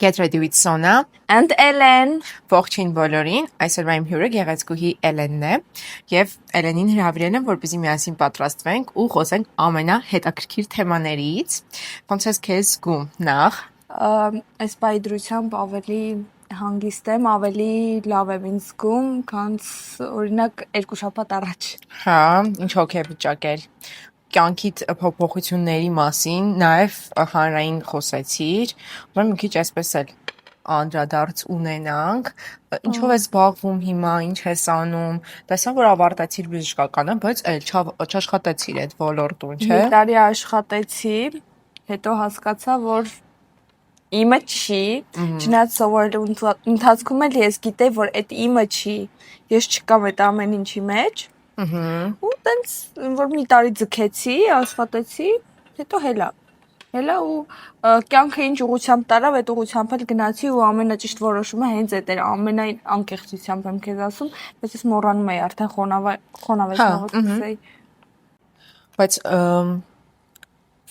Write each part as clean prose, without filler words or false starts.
Get ready with Sona and Ellen. Ողջույն բոլորին, այսօրվա իմ հյուրը գեղեցկուհի Էլենն է եւ Էլենին հրավիրել եմ, որպեսզի միասին պատրաստվենք ու խոսենք ամենահետաքրքիր թեմաներից։ Ոնց ես քեզ զգում նախ։ Այս բայդրությամբ ավելի հանգիստ եմ, ավելի լավ եմ ինձ զգում, քան օրինակ 2 շաբաթ առաջ։ Հա, ինչ հոգեվիճակ էր։ Կյանքիդ փոփոխությունների մասին նաև հանրային խոսեցիր, ուրեմն մի քիչ այսպես էլ անդրադարձ ունենանք, ինչով ես զբաղվում հիմա, ինչ ես անում, տեսա որ ավարտեցիր բժշկականը, բայց այլ չաշխատեցիր այդ ոլորտում, չէ՞։ Մի տարի աշխատեցի, հետո հասկացա, որ իմը չի, չնայած սովորելու ընթացքում էլ ես գիտեի, որ այդ իմը չի, ես չկամ այդ ամեն ինչի մեջ։ Ու տենց որ մի տարի ձգեցի, աշխատեցի, հետո հելա ու կյանքը ինչ ուղղությամբ տարավ, այդ ուղղությամբ էլ գնացի ու ամենաճիշտ որոշումը հենց այդ էր, ամենայն անկեղծությամբ եմ քեզ ասում, բայց ես մոռանում եի արդեն խոնավեցնողս։ Բայց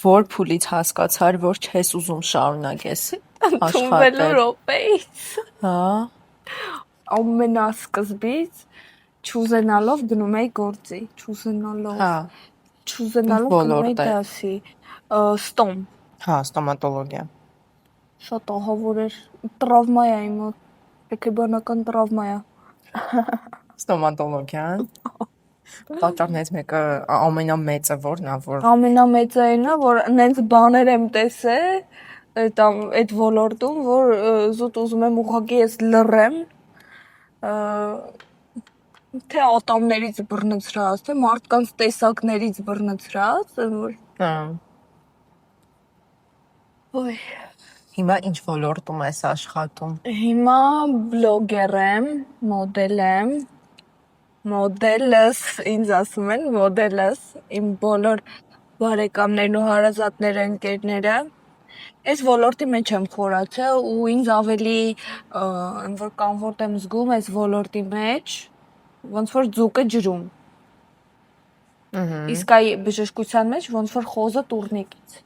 որ փուլից հասկացար, որ չես ուզում շարունակես աշխատել։ Ընդունվելու րոպեից։ Հա։ Ամենասկզբից չուզենալով գնում էի գործի, չուզենալով գնում էի դասի, ստոմ։ Հա, ստոմատոլոգիա։ Շատ ահավոր էր, տրավմա է իմ մոտ, հոգեբանական տրավմա է։ Ստոմատոլոգիան։ Պատճառներից մեկը ամենամեծը որն է, որ ամենամեծը այն է, որ նենց բաներ եմ տեսել այդ ոլորտում, որ զուտ ուզում եմ ուղղակի ես լռեմ, թե ատամներից բռնցրած, թե մարդկանց տեսակներից բռնցրած, որ Ոյ։ Հիմա ինչ ոլորտում ես աշխատում։ Հիմա բլոգեր եմ, մոդել եմ, մոդելս, ինձ ասում են մոդելս, իմ բոլոր բարեկամներն ու հարազատները, ընկերները, այս ոլորտի մեջ եմ խորացել ու ինձ ավելի որ կոմֆորտ եմ զգում այս ոլորտի մեջ, ոնց որ ձուկը ջրում։ Իսկ այ բժշկության մեջ ոնց որ խոզը տուրնիկից։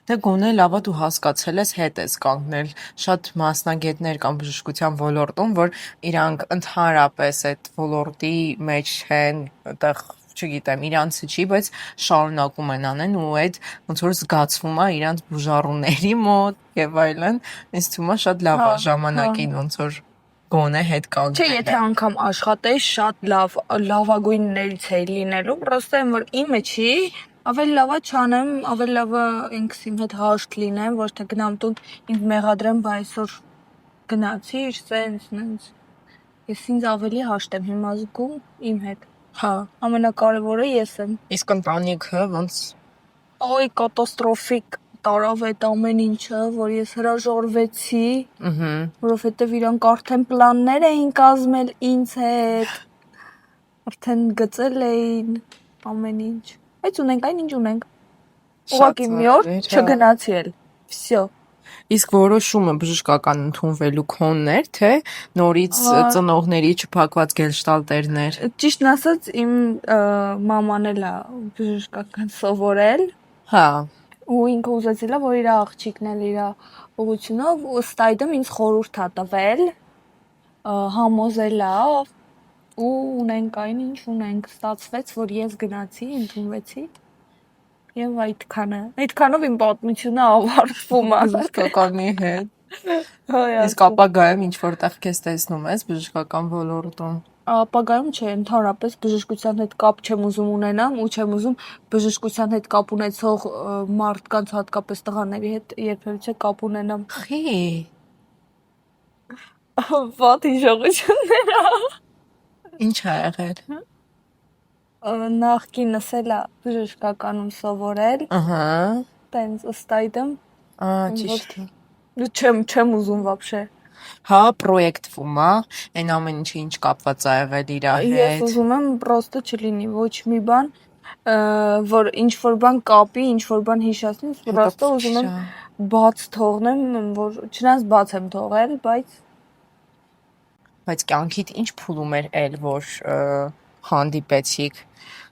Դե գոնե լավա դու հասկացել ես, հետ ես կանգնել, շատ մասնագետներ կան բժշկության ոլորտում, որ իրանք ընդհանրապես այդ ոլորտի մեջ են, այդտեղ չգիտեմ, իրանցը չի, բայց շարունակում են անեն ու այդ ոնց որ զգացվում է իրանց բուժառուների մոտ եւ այլն, ինձ թվում է շատ լավ է ժամանակին ոնց որ գոնե հետ կանգնել։ Չէ, եթե անգամ աշխատեի շատ լավագույններից էի լինելու, պրոստը եմ որ իմը չի, ավելի լավա չանեմ, ավելի լավա ինքս իմ հետ հաշտ լինեմ, ոչ թե գնամ տուն ինձ մեղադրեմ, բա այսօր գնացիր, սենց։ Ես ինձ ավելի հաշտ եմ հիմա զգում իմ հետ։ Հա, ամենակարևորը ես եմ։ Իսկ ընտանիքը ոնց։ Ոյ, կատաստրոֆիկ տարավ այդ ամեն ինչը, որ ես հրաժարվեցի, որովհետև իրանք արդեն պլաններ էին կազմել ինձ հետ, արդեն գծել էին ամեն ինչ, բայց ունենք այն ինչ ունենք, ուղղակի մի օր չգնացի էլ, վсё։ Իսկ որոշումը բժշկական ընդունվելու քոնն էր, թե նորից ծնողների չփակված գելշտալտերներ։ Ճիշտն ասած, իմ մաման էլ է բժշկական սովորել։ Հա։ Ու ինքը ուզեցել է, որ իր աղջիկն էլ իր ուղղությունով ու ըստ այդմ ինձ խորհուրդ է տվել, համոզել է ու ունենք այն ինչ ունենք, ստացվեց, որ ես գնացի, ընդունվեցի եւ այդքանով իմ պատմությունը ավարտվում է բժշկականի հետ։ Իսկ ապագայում ինչ որտեղ քեզ տեսնում ես բժշկական ոլորտում։ Ապագայում չէ, ընդհանրապես բժշկության հետ կապ չեմ ուզում ունենամ ու չեմ ուզում բժշկության հետ կապ ունեցող մարդկանց, հատկապես տղաների հետ երբևիցե կապ ունենամ։ Խի։ Վատ հիշողություններ։ Ինչ ա եղել։ Նախկինս էլ է բժշկականում սովորել։ Ահա։ Տենց ըստ այդմ։ Ճիշտ։ Չեմ ուզում вообще։ Հա, պրոյեկտվում է, այն ամեն ինչը ինչ կապված է եղել իր հետ։ Ես ուզում եմ պրոստը չլինի ոչ մի բան, որ ինչ որ բան կապի, ինչ որ բան հիշացնի, պրոստը ուզում եմ բաց թողնեմ, որ չնայած բաց եմ թողել, բայց կյանքիդ ինչ փուլում էր էլ, որ հանդիպեցիք։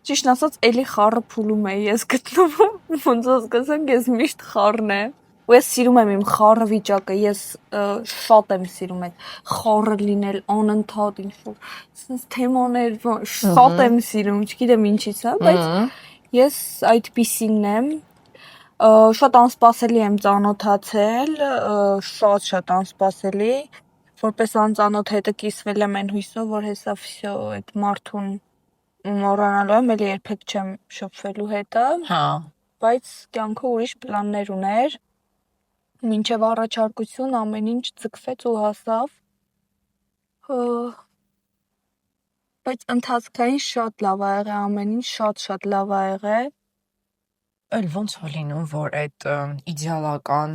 Ճիշտն ասած, էլի խառը փուլում էի ես գտնվում, ոնց ասկասեմ, ես միշտ խառն եմ։ ու ես սիրում եմ իմ խառը վիճակը, ես շատ եմ սիրում այդ խառը լինել, անընդհատ ինչ-որ sense թեմաներ, շատ եմ սիրում, չգիտեմ ինչից է, բայց ես այդպիսին եմ, շատ անսպասելի եմ ծանոթացել, շատ անսպասելի, որպես անծանոթ հետը կիսվել եմ այն հույսով, որ հեսա վсё այդ մարդուն մոռանալու եմ, էլի երբեք չեմ շփվելու հետը, Հա, բայց կյանքը ուրիշ պլաններ ուներ, մինչև առաջարկություն ամեն ինչ ձգվեց ու հասավ, բայց ընթացքային շատ լավ ա եղել ամեն ինչ, շատ լավ ա եղել, էլ ոնց է լինում, որ այդ իդեալական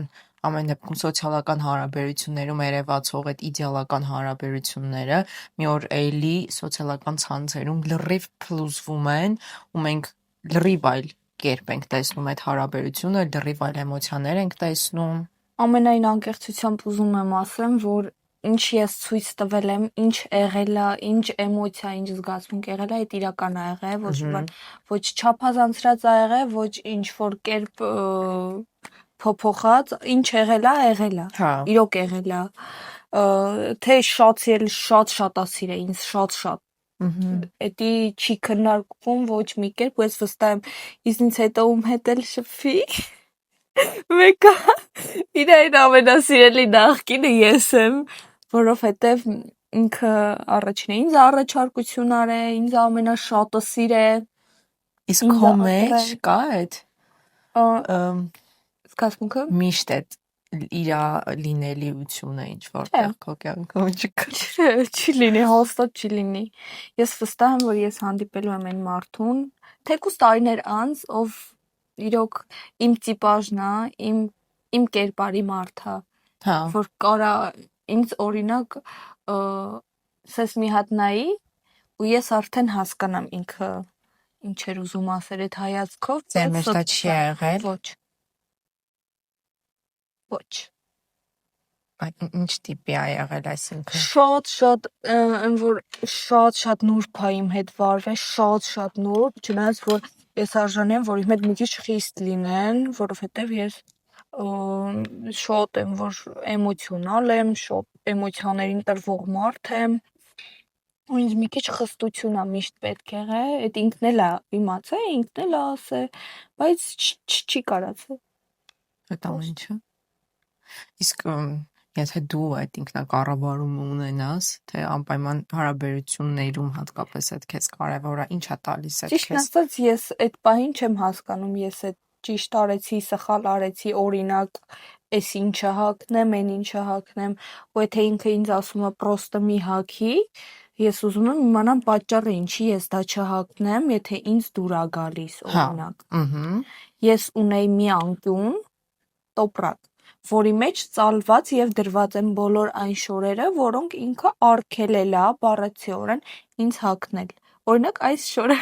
ամեն դեպքում սոցիալական հարաբերություններում երևացող այդ իդեալական հարաբերությունները մի օր էլի սոցիալական ցանցերում լրիվ փլուզվում են ու մենք լրիվ այլ կերպ ենք տեսնում այդ հարաբերությունը, լրիվ այլ էմոցիաներ ենք տեսնում։ ամենայն անկեղծությամբ ուզում եմ ասեմ, որ ինչ ես ցույց տվել եմ, ինչ եղել է, ինչ էմոցիա, ինչ զգացմունք եղել է, այդ իրական ա եղել, ոչ չափազանցրած ա եղել, ոչ ինչ որ կերպ փոփոխած, ինչ եղել է, Հա, իրոք եղել է, թե շատել շատ ա սիրել, ինձ շատ, էդի չի քննարկվում ոչ մի կերպ, ու ես վստահ եմ, ինձ հետո ում հետ էլ շփվի, մեկը իր այն ամենասիրելի նախկինը ես եմ, որովհետև ինքը առաջին է, ինձ առաջարկություն արել, ինձ ամենաշատը սիրել, իսկ քո մեջ կա այդ զգացմունքը միշտ այդ իրա լինելիությունը ինչ որտեղ քո կյանքում չկա։ չի լինի, հաստատ չի լինի։ Ես վստահ եմ, որ ես հանդիպելու եմ այն մարդուն, թեկուզ տարիներ անց, ով իրոք իմ տիպաժն է, իմ կերպարի մարդ է, Հա, որ կարա ինձ օրինակ սես մի հատ նայի ու ես արդեն հասկանամ ինքը ինչ էր ուզում ասել այդ հայացքով, ձեր մեջ դա չի եղել։ Ոչ։ Այդ ինչ տիպի ա եղել, այսինքն։ Շատ, այն որ շատ նուրբ ա իմ հետ վարվել, շատ նուրբ, չնայած որ ես արժանի եմ, որ իմ հետ մի քիչ խիստ լինեն, որովհետև ես շատ եմ, որ էմոցիոնալ եմ, շատ էմոցիաներին տրվող մարդ եմ, ու ինձ մի քիչ խստություն ա միշտ պետք եղել, այդ ինքն էլ ա իմացել, ինքն էլ ա ասել, բայց չի կարացել։ Այդ ամեն ինչը։ Իսկ եթե դու այդ ինքնակառավարումը ունենաս, թե անպայման հարաբերություններում հատկապես այդ քեզ կարևոր է, ինչ ա տալիս այդ Ճիշտն քեզ։ ասած, ես այդ պահին չեմ հասկանում, ես այդ ճիշտ արեցի, սխալ արեցի, օրինակ, էս ինչը հագնեմ, այն ինչը հագնեմ, ու եթե ինքը ինձ ասում է պրոստը մի հագի, ես ուզում եմ իմանամ պատճառը ինչի ես դա չհագնեմ, եթե ինձ դուր ա գալիս, օրինակ։ Ես ունեի մի անկյուն, տոպրակ, որի մեջ ծալված եւ դրված են բոլոր այն շորերը, որոնք ինքը արգելել է բառացիորեն ինձ հագնել։ Օրինակ այս շորը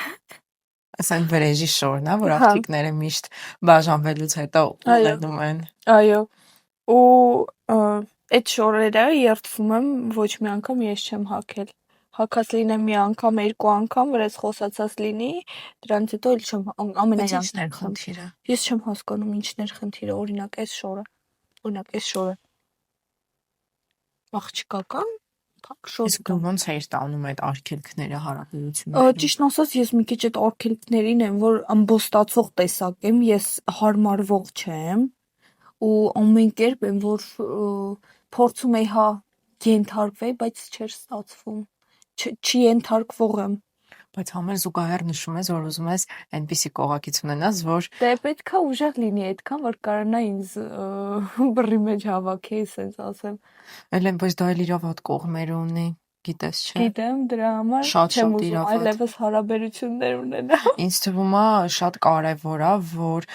Այս այն վրեժի շորն է, որ աղջիկները միշտ բաժանվելուց հետո ունենում են։ Այո։ Ու այդ շորերը երդվում եմ ոչ մի անգամ ես չեմ հագել։ Հագած լինեմ մի անգամ, երկու անգամ, վրաս խոսացած լինի, դրանից հետո էլ չեմ ամենայն ինչն էր խնդիրը։ Ես չեմ հասկանում ինչն էր խնդիրը, օրինակ այս շորը։ Աղջիկական, փակ շոր։ Իսկ դու ոնց էիր տանում այդ արգելքները հարաբերություններում։ Ճիշտն ասած, ես մի քիչ այդ արգելքներին եմ, որ ամբոստացող տեսակ եմ, ես հարմարվող չեմ ու ամեն կերպ եմ, որ փորձում էի ենթարկվել, բայց չէր ստացվում։ Չի ենթարկվող եմ։ Բայց համեր զուգահեռ նշում ես, որ ուզում ես այնպիսի կողակից ունենաս, որ Դե պետքա ուժեղ լինի այդքան, որ կարողանա ինձ բռի մեջ հավաքել, ասենց ասեմ։ Էլեն, բայց դա էլ իր վատ կողմերը ունի, գիտես չէ։ Գիտեմ, դրա համար Շատ չեմ ուզում իրավատ։ այլևս հարաբերություններ ունենալ։ Ինձ թվում է շատ կարևոր է, որ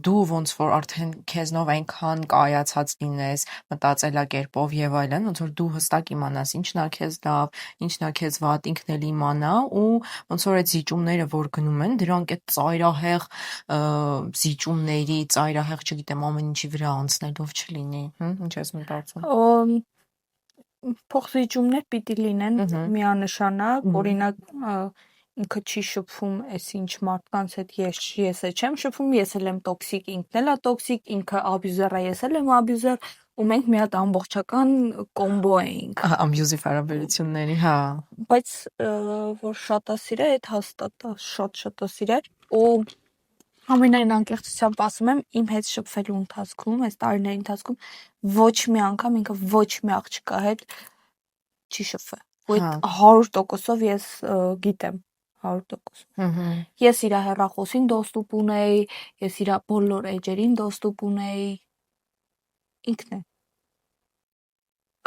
դու ոնց որ արդեն քեզնով այնքան կայացած լինես, մտածելակերպով եւ այլն, ոնց որ դու հստակ իմանաս ինչն է քեզ լավ, ինչն է քեզ վատ, ինքն էլ իմանա ու ոնց որ այդ զիջումները որ գնում են, դրանք այդ ծայրահեղ զիջումների, ծայրահեղ, չգիտեմ, ամեն ինչի վրա անցնելով չլինի, ինչ ես մտածում։ Փոխզիջումներ պիտի լինեն միանշանակ, օրինակ ինքը չի շփվում այս ինչ մարդկանց հետ ես չեմ շփվում, ես էլ եմ տոքսիկ, ինքն էլ է տոքսիկ, ինքը աբյուզեր է, ես էլ եմ աբյուզեր, ու մենք մի հատ ամբողջական կոմբո էինք։ Ամբյուզիվ հարաբերությունների, հա։ Բայց որ շատասիր է, այդ հաստատ է, շատ շատասիր է, ու ամենայն անկեղծությամբ ասում եմ, իմ հետ շփվելու ընթացքում, այս տարիների ընթացքում ոչ մի անգամ ինքը ոչ մի աղջկա հետ չի շփվել։ Ու այդ 100%-ով ես գիտեմ, 100%։ Ես իր հեռախոսին դոստուպ ունեի, ես իր բոլոր էջերին դոստուպ ունեի, ինքն է։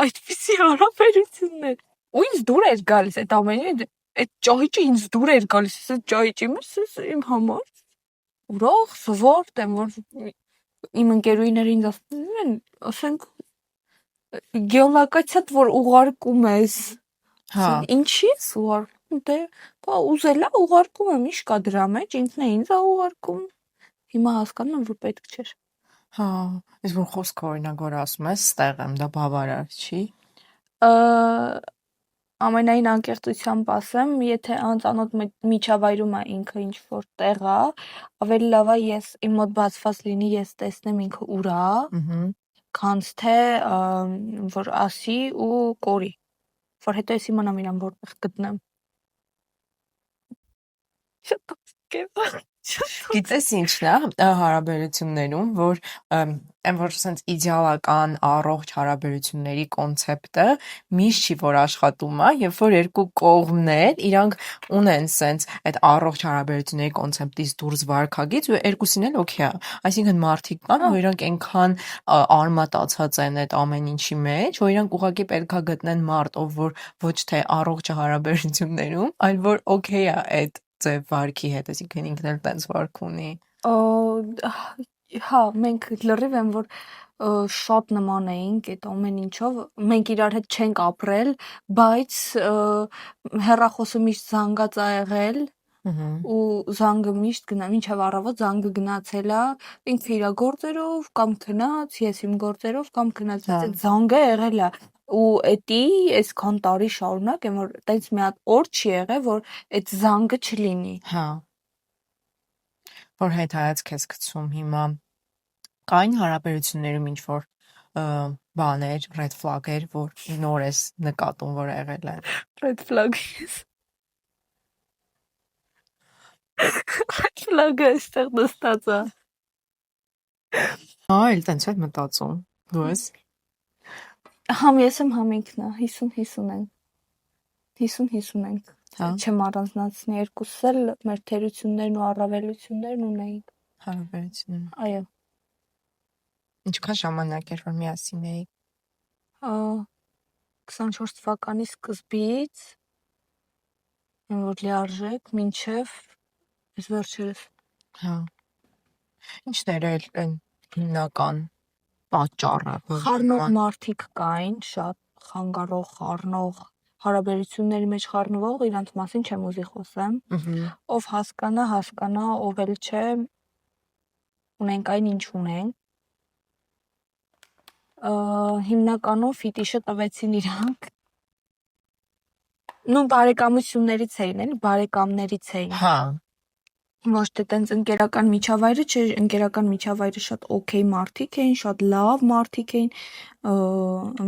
Այդպիսի հարաբերություններ։ Ու ինձ դուր էր գալիս այդ ամենը, այդ ճահիճը ինձ դուր էր գալիս, այս ճահիճի մասը իմ համար ուրախ, զվարթ եմ, որ իմ ընկերուհիները ինձ ասում են, ասենք գեոլոկացիադ որ ուղարկում ես, ինչի՞ ես ուղարկում, դե բա ուզելա ուղարկում եմ, ինչ կա դրա մեջ, ինքն է ինձ է ուղարկում, հիմա հասկանում եմ, որ պետք չէր։ Հա, իսկ որ խոսքը օրինակ որ ասում ես, ստեղ եմ, դա բավարար չի։ Ամենայն անկեղծությամբ ասեմ, եթե անծանոթ միջավայրում է ինքը ինչ որ տեղ է, ավելի լավ է ես իմ մոտ բացված լինի, ես տեսնեմ ինքը ուր է, քան թե որ ասի ու կորի, որ հետո ես իմանամ իրան որտեղ գտնեմ։ Շատ Գիտես ինչն է հարաբերություններում, որ այն որ sense իդեալական առողջ հարաբերությունների կոնցեպտը միշտ չի որ աշխատում է, երբ որ երկու կողմներ իրանք ունեն sense այդ առողջ հարաբերությունների կոնցեպտից դուրս վարքագիծ ու երկուսին էլ օքեյ է։ Այսինքն մարդիկ կան, որ իրանք այնքան արմատացած են այդ ամեն ինչի մեջ, որ իրանք ուղղակի պետքա գտնեն մարդ, ով որ ոչ թե առողջ հարաբերություններում, այլ որ օքեյ է այդ ձև վարքի հետ, այսինքն ինքն էլ տենց վարք ունի։ Հա, մենք լրիվ եմ, որ շատ նման էինք այդ ամեն ինչով, մենք իրար հետ չենք ապրել, բայց հեռախոսը միշտ զանգած ա եղել, ու զանգը միշտ գնա, մինչև առավոտ զանգը գնացել է, ինքը իր գործերով կամ գնաց, ես իմ գործերով կամ գնաց, այդ զանգը եղել է, ու էդի այսքան տարի շարունակ եմ, որ տենց մի հատ օր չի եղել, որ այդ զանգը չլինի։ Հա։ Որ հետ հայացք ես գցում հիմա կային հարաբերություններում ինչ որ բաներ, red flag-եր, որ նոր ես նկատում, որ եղել են։ Red flag-ից։ Red flag-ը այստեղ նստած է։ Հա, էլ տենց էլ մտածում։ Դու ես։ Համ ես եմ, համ ինքն է, 50-50 ենք։ 50-50 ենք։ Չեմ առանձնացնի, երկուսս էլ մեր թերություններն ու առավելություններն ունեինք։ Հարաբերություններում։ Այո։ Ինչքան ժամանակ էր որ միասին էիք։ 24 թվականի սկզբից որ լիարժեք մինչև այս վերջերս։ Հա։ Ինչն էր այն հիմնական պատճառը։ Խառնող մարդիկ կային, շատ խանգարող, խառնող հարաբերությունների մեջ խառնվող, իրանց մասին չեմ ուզի խոսեմ։ Ով հասկանա, ով էլ չէ, ունենք այն ինչ ունենք։ Հիմնականում ֆիտիշը տվեցին իրանք։ Նու բարեկամություններից էին, էլի, բարեկամներից էին։ Հա։ Ոչ թե տենց ընկերական միջավայրը չէ, ընկերական միջավայրը շատ օքեյ մարդիկ էին, շատ լավ մարդիկ էին,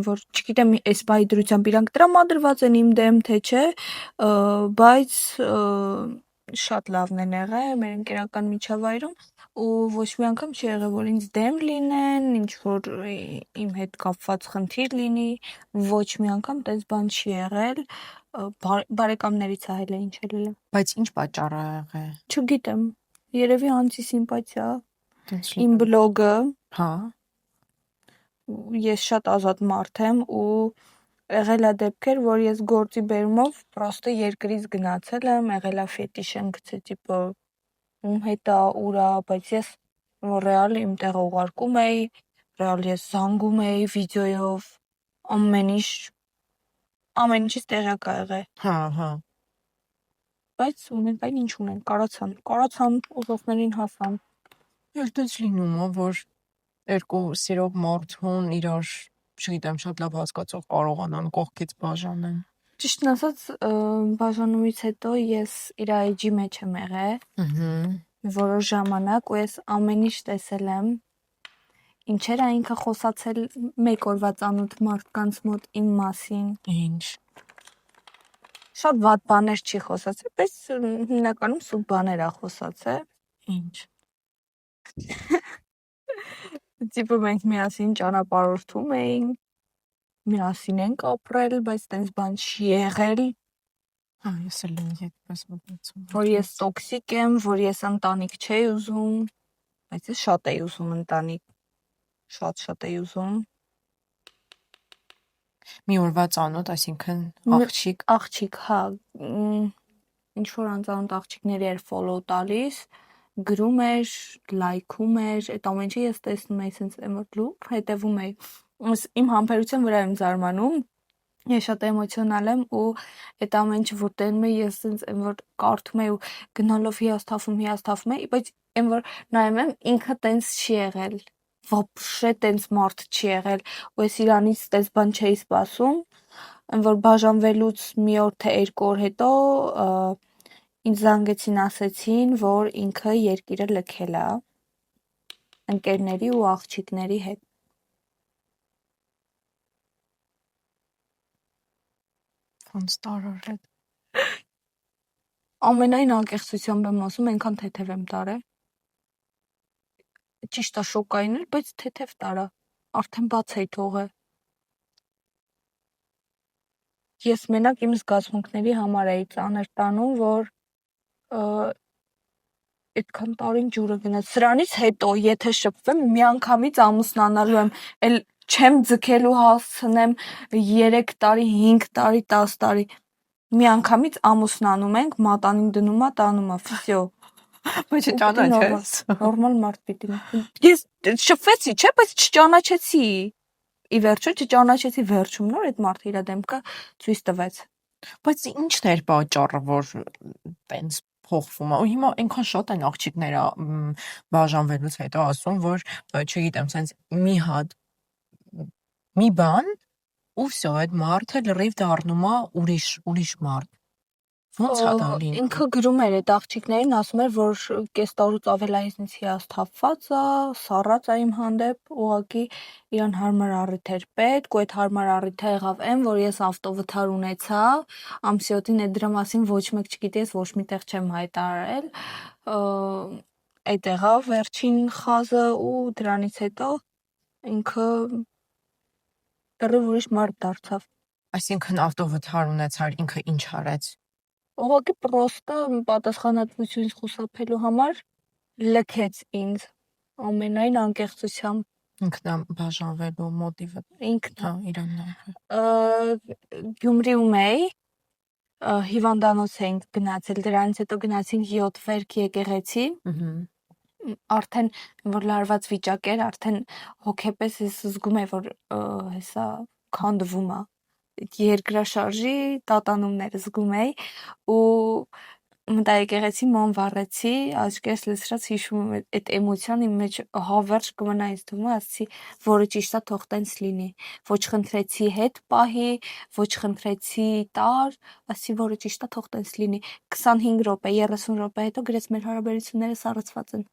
որ չգիտեմ, այս բայի դրությամբ իրանք տրամադրված են իմ դեմ, թե չէ, բայց շատ լավն են եղել մեր ընկերական միջավայրում ու ոչ մի անգամ չի եղել, որ ինձ դեմ լինեն, ինչ որ իմ հետ կապված խնդիր լինի, ոչ մի անգամ տես բան չի եղել, բարեկամներից է հենց ինչ էլ։ Բայց ինչ պատճառ ա եղել։ Չգիտեմ, երևի անտիսիմպաթիա, իմ բլոգը, հա, ես շատ ազատ մարդ եմ ու եղել է դեպքեր, որ ես գործի բերումով պրոստը երկրից գնացել եմ, եղել է ֆետիշ եմ գցել, տիպը ում հետ է, ուր է, բայց ես որ ռեալ իմ տեղը ուղարկում էի, ռեալ ես զանգում էի վիդեոյով, ամեն ինչից տեղյակ ա եղել։ Հա։ Բայց ունենք այն ինչ ունենք, կարացան ուղղողներին հասան։ Այդպես լինում է, որ երկու սիրող մարդուն իրար, չգիտեմ, շատ լավ հասկացող կարողանան կողքից բաժանեն։ Ճիշտն ասած, բաժանումից հետո ես իր IG մեջ եմ եղել որոշ ժամանակ ու ես ամեն ինչ տեսել եմ։ Ինչեր է ինքը խոսացել մեկ օրվա ծանոթ մարդկանց մոտ իմ մասին։ Ինչ։ Շատ վատ բաներ չի խոսացել, բայց հիմնականում սուտ բաներ է խոսացել։ Ինչ։ Տիպը մենք միասին ճանապարհորդում էինք, միասին ենք ապրել, բայց տենց բան չի եղել, Հա, ես էլ եմ այդպես մտածում։ որ ես տոքսիկ եմ, որ ես ընտանիք չէի ուզում, բայց ես շատ էի ուզում ընտանիք, շատ էի ուզում։ Մի օրվա ծանոթ, այսինքն աղջիկ։ Աղջիկ, հա, ինչ որ անծանոթ աղջիկների էր follow տալիս, գրում էր, լայքում էր, այդ ամեն ինչը ես տեսնում էի, sense լուփ հետևում էի։ Իմ համբերության վրա եմ զարմանում։ Ես շատ էմոցիոնալ եմ ու այդ ամեն ինչը որ տենում էի, ես sense որ կարդում էի ու գնալով հիասթափում էի, բայց այն որ նայում եմ, ինքը տենց չի եղել։ Вообще տենց մարդ չի եղել, ու ես իրանից տենց բան չէի սպասում, այն որ բաժանվելուց մի օր թե երկու օր հետո ինձ զանգեցին, ասեցին, որ ինքը երկիրը լքել է ընկերների ու աղջիկների հետ։ Ոնց տարար հետ։ Ամենայն անկեղծությամբ եմ ասում, այնքան թեթև եմ տարել։ Ճիշտ է շոկային էր, բայց թեթև տարա։ Արդեն բաց էի թողել։ Ես մենակ իմ զգացմունքների համար էի ծանր տանում, որ այդքան տարին ջուրը գնաց։ Սրանից հետո, եթե շփվեմ, միանգամից ամուսնանալու եմ, էլ չեմ ձգելու հասցնեմ 3 տարի, 5 տարի, 10 տարի։ Միանգամից ամուսնանում ենք, մատանին դնում է, տանում է, վсё։ Բայց ճանաչես։ Նորմալ մարդ պիտի։ Ես շփվեցի, չէ, բայց չճանաչեցի։ Ի վերջո չճանաչեցի վերջում նոր այդ մարդը իր դեմքը ցույց տվեց։ Բայց ի՞նչն էր պատճառը, որ տենց փոխվում է։ Ու հիմա այնքան շատ են աղջիկները բաժանվելուց հետո ասում, որ չգիտեմ, sense մի հատ մի բան ու վсё, այդ մարդը լրիվ դառնում է ուրիշ մարդ։ Ոնց է դա լինում։ Ինքը գրում էր այդ աղջիկներին, ասում էր, որ կես տարուց ավել է ինձ հիասթափված է, սառած է իմ հանդեպ, ուղղակի իրան հարմար առիթ էր պետք, ու այդ հարմար առիթը եղավ այն, որ ես ավտովթար ունեցա, ամսի 7-ին այդ դրա մասին ոչ մեկ չգիտի, ես ոչ միտեղ չեմ հայտարարել։ Այդ եղավ վերջին խազը ու դրանից հետո ինքը դեռ ուրիշ մարդ դարձավ։ Այսինքն ավտովթար ունեցար, ինքը ինչ արեց։ Ուղղակի պրոստը պատասխանատվությունից խուսափելու համար լքեց ինձ ամենայն անկեղծությամբ։ Ինքնա բաժանվելու մոտիվը։ Ինքն Հա, իրանն է։ Գյումրիում էի, հիվանդանոց էինք գնացել, դրանից հետո գնացինք 7 վերք եկեղեցի։ Արդեն որ լարված վիճակ էր, արդեն հոգեպես ես զգում եմ, որ հեսա քանդվում է։ Երկրաշարժի տատանումներ զգում էի ու մտա եկեղեցի ման վառեցի, աչքերս լցրած հիշում եմ այդ էմոցիան իմ մեջ հավերժ կմնա ինձ թվում է, ասացի, որը ճիշտ է, թող տենց լինի։ Ոչ խնդրեցի հետ պահի, ոչ խնդրեցի տար, ասացի, որը ճիշտ է, թող տենց լինի։ 25 րոպե, 30 րոպե հետո գրեց մեր հարաբերությունները սառեցված են։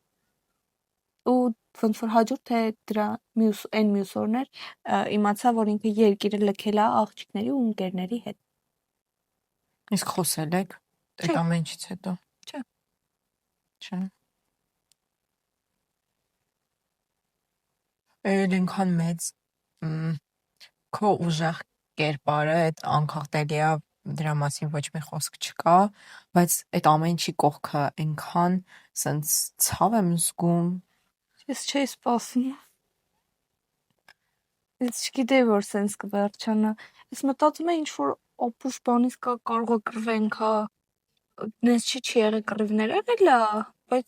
Ու ոնց որ հաջորդ թե դրա մյուս օրներ իմացա, որ ինքը երկիրը լքել է աղջիկների ու ընկերների հետ։ Իսկ խոսել եք այդ ամեն ինչից հետո։ Չէ։ Չէ։ Այնքան մեծ քո ուժեղ կերպարը այդ անկախտելի է, դրա մասին ոչ մի խոսք չկա, բայց այդ ամեն ինչի կողքը այնքան սենց ցավ եմ զգում։ Ես չէի սպասում։ Ես չգիտեի, որ սենց կվերջանա։ Ես մտածում եմ ինչ որ ապուշ բանից կարող է կռվենք, հա։ Նենց չի եղել կռիվներ եղել է, բայց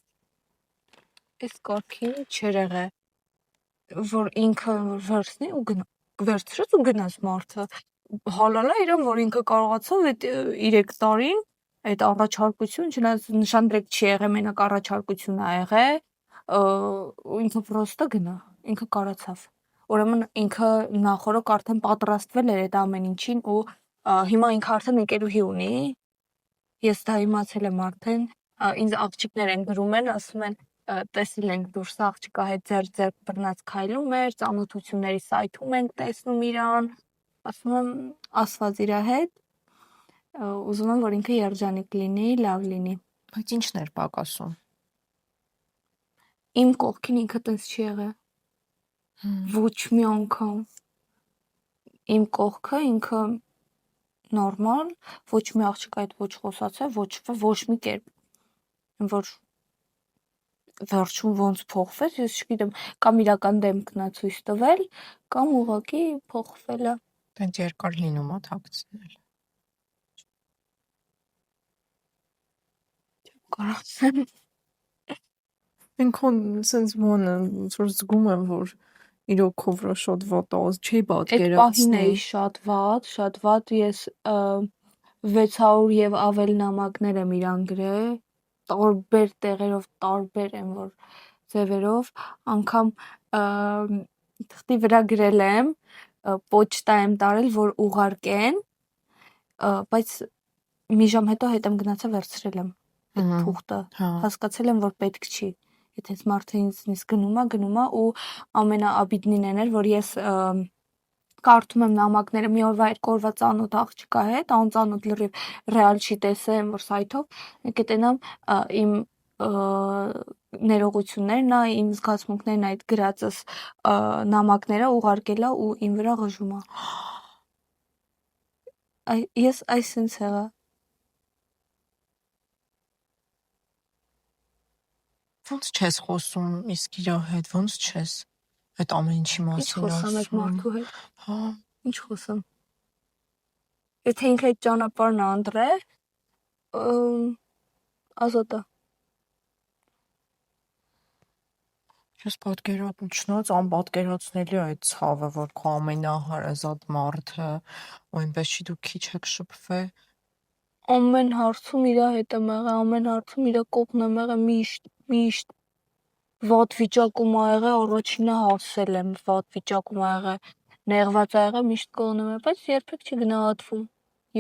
այս կարգին չէր եղել, որ ինքը վերցնի ու վերցրեց ու գնաց մարդը։ Հալալ է իրան, որ ինքը կարողացավ այդ 3 տարին այդ առաջարկություն, չնայած նշանдрեք չի եղել, մենակ առաջարկություն ա եղել, ինքը պրոստը գնա, ինքը կարացավ։ Ուրեմն ինքը նախորոք արդեն պատրաստվել էր այդ ամեն ինչին ու հիմա ինքը արդեն ընկերուհի ունի, ես դա իմացել եմ արդեն, ինձ աղջիկներ են գրում են, ասում են տեսել ենք դուրս աղջիկա հետ ձեր բռնած քայլում էր, ծանոթությունների սայթում ենք տեսնում իրան, ասում եմ ասված իրա հետ, ուզում եմ որ ինքը երջանիկ լինի, լավ լինի։ Բայց ինչն էր պակասում։ Իմ կողքին ինքը տենց չի եղել։ Ոչ մի անգամ։ Իմ կողքը ինքը նորմալ, ոչ մի աղջիկ այդ ոչ խոսացել, ոչ մի կերպ։ Որ վերջում ոնց փոխվեց, ես չգիտեմ, կամ իրական դեմքն է ցույց տվել, կամ ուղղակի փոխվել է։ Տենց երկար լինում է թաքցնել։ Կարծեմ Ինքն sense one որ զգում եմ որ իրոքով վրա շատ վատ է, չի այդ պահին պատկերացնի։ էի շատ վատ, ես 600 եւ ավել նամակներ եմ իրան գրել, տարբեր տեղերով, տարբեր եմ որ ձևերով, անգամ թղթի վրա գրել եմ, պոչտա եմ տարել, որ ուղարկեն, բայց մի ժամ հետո հետ եմ գնացել վերցրել եմ այդ թուղթը, հասկացել եմ, որ պետք չի։ Եթե այս մարդը ինձնից գնում է ու ամենաաբիդնին էր, որ ես կարդում եմ նամակները մի օրվա երկու օրվա ծանոթ աղջկա հետ, անծանոթ լրիվ ռեալ չի տեսեմ, որ սայթով, կտենամ իմ ներողություններն, իմ զգացմունքներն այդ գրածս նամակները ուղարկելա ու իմ վրա ղժում է։ Ես այսպես եղա։ Ոնց չես խոսում իսկ իր հետ, ոնց չես այդ ամեն ինչի Ինչ մասին խոսամ այդ ասում։ մարդու հետ։ Հա, Ինչ խոսամ։ Եթե ինքը այդ ճանապարհն անդրե, ազատ է։ ես չնայած անպատկերացնելի է այդ ցավը, որ քո ամենահարազատ մարդը ու այնպես չի դու քիչ եք շփվել։ Ամեն հարցում իր հետ եմ եղել, ամեն հարցում իր կողմն եմ եղել միշտ վատ վիճակում ա եղել, առաջինը հասել եմ, վատ վիճակում ա եղել, նեղված ա եղել, միշտ կողմն եմ, բայց երբեք չի գնահատվում։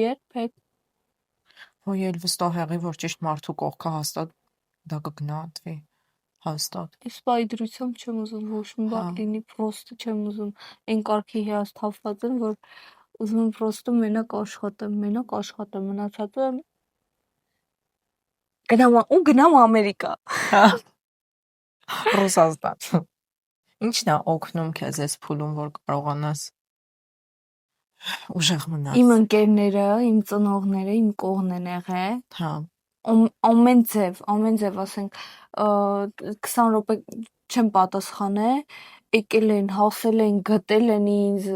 Երբեք։ Հո ել վստահ եղի, որ ճիշտ մարդու կողքը հաստատ դա կգնահատվի, հաստատ։ Ես պայդրությամբ չեմ ուզում ոչ մի բան լինի, պրոստը չեմ ուզում, այն կարգի հիասթափված եմ, որ ուզում եմ պրոստը մենակ աշխատեմ, մնացածը գնամ Ամերիկա։ Ռուսաստան։ Ինչն է օգնում քեզ այս փուլում, որ կարողանաս ուժեղ մնալ։ Իմ ընկերները, իմ ծնողները իմ կողմն են եղել։ Հա։ Ամեն ձև, ասենք 20 րոպե չեմ պատասխանել, եկել են, հասել են, գտել են ինձ,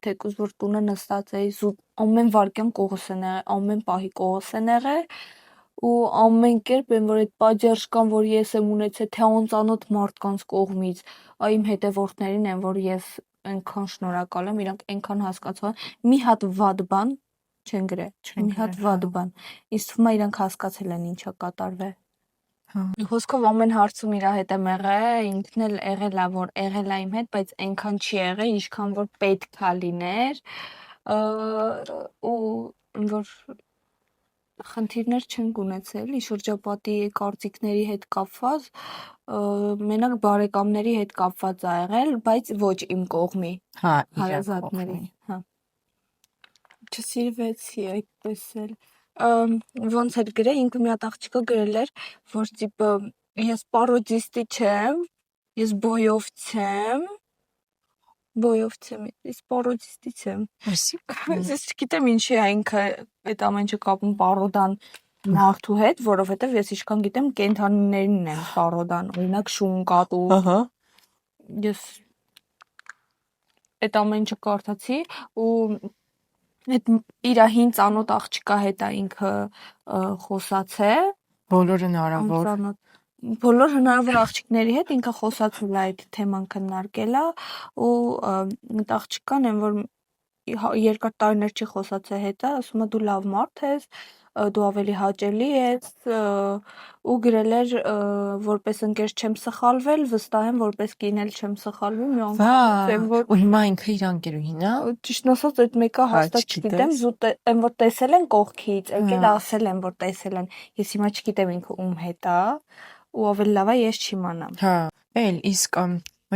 թեկուզ որ տունը նստած էի, զուտ ամեն վարքյան կողս են եղել, ամեն պահի կողս են եղել ու ամեն կերպ են որ այդ պատժական որ ես եմ ունեցել թե անծանոթ մարդկանց կողմից, իմ հետևորդներին են որ ես այնքան շնորհակալ եմ, իրանք այնքան հասկացան, մի հատ վատ բան չեն գրել, մի հատ վատ բան։ Ինձ թվում է իրանք հասկացել են ինչա կատարվել։ Խոսքով ամեն հարցում իր հետ եմ եղել, ինքն էլ եղել է որ եղել է իմ հետ, բայց այնքան չի եղել, ինչքան որ պետք է լիներ, ու որ խնդիրներ չեն ունեցել, շրջապատի կարծիքների հետ կապված, մենակ բարեկամների հետ կապված ա եղել, բայց ոչ իմ կողմի։ Հա, հարազատների, հա։ Չսիրվեցի այդպես էլ։ Ոնց էր գրել, ինքը մի հատ աղջիկը գրել էր, որ տիպը ես պարոդիստի չեմ, ես բոյով չեմ, ես պարոդիստի չեմ։ Ես չգիտեմ ինչի է ինքը այդ ամեն ինչը կապում պարոդան մարդու հետ, որովհետև ես ինչքան գիտեմ կենդանիներին են պարոդան, օրինակ շուն, կատու։ Ահա։ Ես այդ ամեն ինչը կարդացի ու այդ իր հին ծանոթ աղջկա հետ է ինքը խոսացել, Բոլոր հնարավոր։ բոլոր հնարավոր աղջիկների հետ ինքը խոսացել է այդ թեման քննարկել է ու այդ աղջկան են որ երկար տարիներ չի խոսած է հետ, ասում է դու լավ մարդ ես, դու ավելի հաճելի ես, ու գրել էր որպես ընկեր չեմ սխալվել, վստահ եմ որպես կին էլ չեմ սխալվում, մի անգամ որ ու հիմա ինքը իր անկերուհին է։ ճիշտ ասած այդ մեկը հաստատ չգիտեմ, զուտ են որ տեսել են կողքից, եկել ասել են որ տեսել են։ Ես հիմա չգիտեմ ինքը ում հետ է, ու ավելի լավ է ես չիմանամ։ Հա, էլ իսկ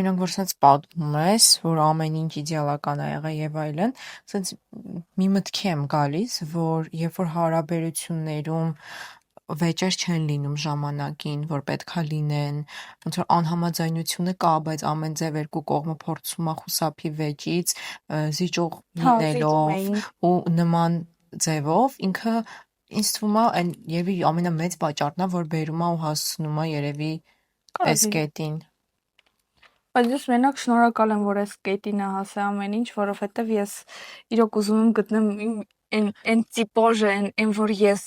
օրինակ որ sense պատմում ես, որ ամեն ինչ իդեալական ա եղել եւ այլն, sense մի մտքի եմ գալիս, որ երբ որ հարաբերություններում վեճեր չեն լինում ժամանակին, որ պետքա լինեն, ոնց որ անհամաձայնությունը կա, բայց ամեն ձև երկու կողմը փորձում է խուսափի վեճից, զիջող լինելով ու նման ձևով ինքը ինձ թվում է այն երևի ամենամեծ պատճառն է, որ բերում է ու հասցնում է երևի այս կետին։ Բայց ես մենակ շնորհակալ եմ, որ այս կետին է հասել ամեն ինչ, որովհետև ես իրոք ուզում եմ գտնեմ այն տիպոժը, այն որ ես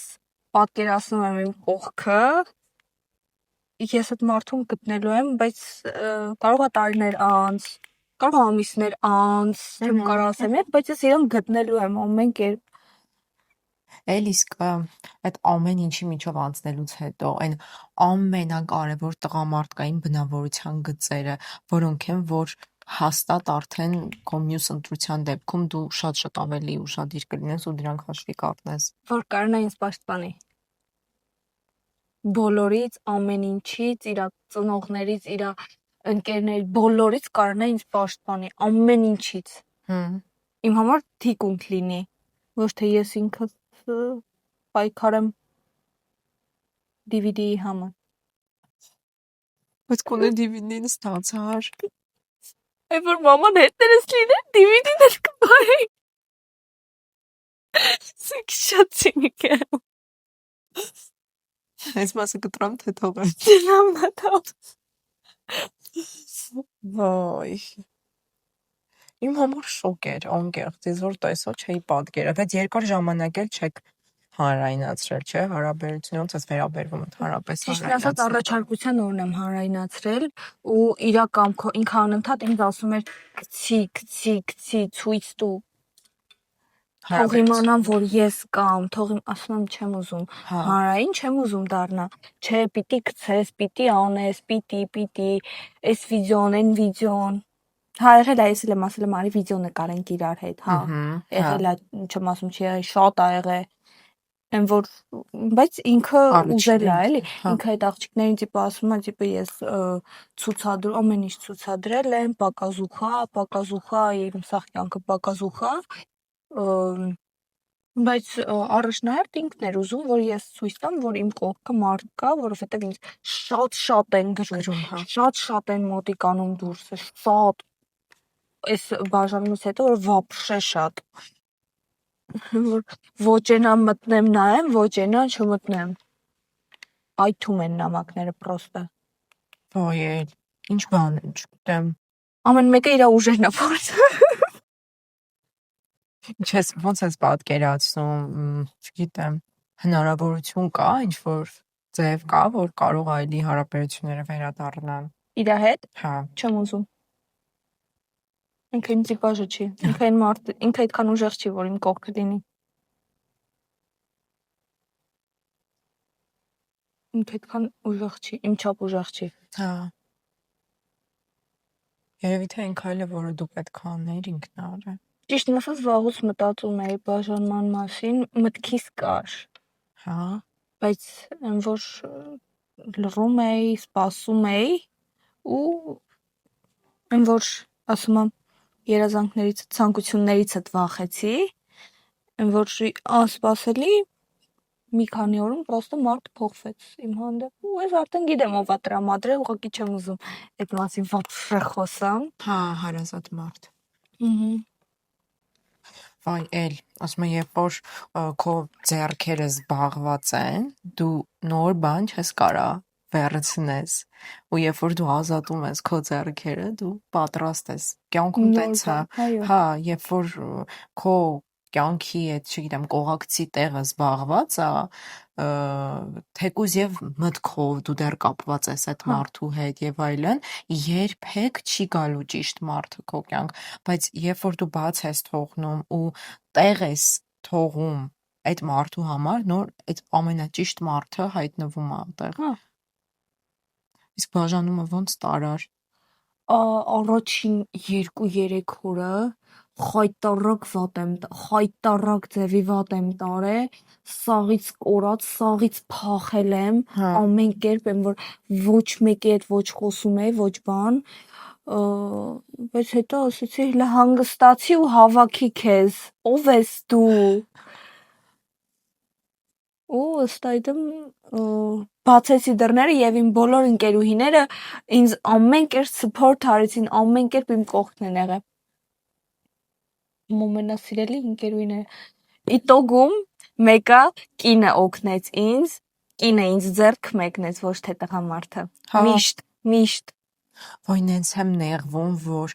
պատկերացնում եմ իմ կողքը, ես այդ մարդուն գտնելու եմ, բայց կարող է տարիներ անց, կարող է ամիսներ անց, չեմ կարող ասեմ, բայց ես իրան գտնելու եմ ամեն կերպ։ Էլ իսկ այդ ամեն ինչի միջով անցնելուց հետո այն ամենակարևոր տղամարդկային բնավորության գծերը, որոնք են, որ հաստատ արդեն քո մյուս ընտրության դեպքում դու շատ ավելի ուշադիր կլինես ու դրանք հաշվի կառնես։ Որ կարողանա ինձ պաշտպանի։ Բոլորից, ամեն ինչից, իր ծնողներից, իր ընկերներից, բոլորից կարողանա ինձ պաշտպանի, ամեն ինչից։ Իմ համար թիկունք լինի, ոչ թե ես ինքս պայքարեմ DVD-ի համար։ Բայց կոնե DVD-ն ստացար։ Այդ որ մաման հետներս լիներ, DVD-ն էլ կպահեի։ Սիք շատ ցինիկ է։ Այս մասը կտրամ թե թողեմ։ Դրամ նա թող։ Վայ։ Իմ համար շոկ էր, անկեղծ, ես որ տեսա չէի պատկերել, բայց երկար ժամանակ էլ չեք հանրայնացրել, չէ՞, հարաբերությունը ոնց է վերաբերվում ընդհանրապես Ճիշտ ասած առաջարկության օրն եմ հանրայնացրել ու իր կամքով ինքը անընդհատ ինձ ասում էր գցի ցույց տու թող իմանամ որ ես կամ թող ասում եմ չեմ ուզում հանրային չեմ ուզում դառնա չէ պիտի գցես պիտի անես պիտի այս վիդեոն այն վիդեոն հա եղել է ես էլ եմ ասել եմ արի վիդեո նկարենք իրար հետ հա եղել է չեմ ասում չի եղել շատ ա եղել են որ բայց ինքը ուզել է էլի ինքը այդ աղջիկներին տիպը ասում է տիպը ես ցուցադրում ամեն ինչ ցուցադրել եմ պակազուխա իմ սախ կյանքը պակազուխա բայց առաջնահերթ ինքն էր ուզում որ ես ցույց տամ որ իմ կողքը մարդ կա որովհետև ինձ շատ են գրում շատ են մոտիկ անում դուրսը շատ այս բաժանումից հետո որ вообще շատ որ ոչենա մտնեմ նայեմ, ոչենա չմտնեմ։ Այթում են նամակները պրոստը։ Ոյ, ինչ բան է, չգիտեմ։ Ամեն մեկը իր ուժերն է փորձում։ Ինչես ոնց ես պատկերացնում, չգիտեմ, հնարավորություն կա, ինչ որ ձև կա, որ կարող այլի հարաբերությունները վերադառնան։ Իր հետ։ Հա։ Չեմ ուզում։ Ինքը իմ տիպաժը չի։ Ինքը այն մարդը, ինքը այդքան ուժեղ չի, որ իմ կողքը լինի։ Ինքը այդքան ուժեղ չի, իմ չափ ուժեղ չի։ Հա։ Երևի թե այն քայլը, որը դու պետք է անեիր, ինքն արել։ Ճիշտ ասած, վաղուց մտածում էի բաժանման մասին, մտքիս կար։ Հա։ Բայց այն որ լռում էի, սպասում էի ու այն որ ասում եմ երազանքներից, ցանկություններիցդ վախեցի, այն որ անսպասելի մի քանի օրում պրոստը մարդ փոխվեց իմ հանդեպ ու ես արդեն գիտեմ ով է տրամադրել, ուղղակի չեմ ուզում այդ մասին вообще խոսամ։ Հա, հարազատ մարդ։ Ահա։ Վայ, էլ, ասում եմ, երբ որ քո ձեռքերը զբաղված են, դու նոր բան չես կարա վերցնես ու երբ որ դու ազատում ես քո ձեռքերը, դու պատրաստ ես։ Կյանքում տենց է։ Հա, երբ որ քո կյանքի այդ, չգիտեմ, կողակցի տեղը զբաղված է, թեկուզ եւ մտքով դու դեռ կապված ես այդ մարդու հետ եւ այլն, երբեք չի գալու ճիշտ մարդը քո կյանք, բայց երբ որ դու բաց ես թողնում ու տեղ ես թողում այդ մարդու համար, նոր այդ ամենաճիշտ մարդը հայտնվում է այնտեղ։ Իսկ բաժանումը ոնց տարար։ Առաջին 2-3 օրը խայտարակ վատ եմ, խայտարակ ձևի վատ եմ տարել, սաղից կորած, սաղից փախել եմ, ամեն կերպ եմ, որ ոչ մեկի հետ ոչ խոսում էի, ոչ բան, բայց հետո ասեցի հլը հանգստացի ու հավաքի քեզ, ով ես դու։ Ու ըստ այդմ բացեցի դռները եւ իմ բոլոր ընկերուհիները ինձ ամեն կերպ support արեցին, ամեն կերպ իմ կողքն են եղել։ Իմ ամենասիրելի ընկերուհիները։ Իտոգում մեկը կինը օգնեց ինձ, կինը ինձ ձեռք մեկնեց, ոչ թե տղամարդը։ Միշտ Ոյ նենց եմ նեղվում, որ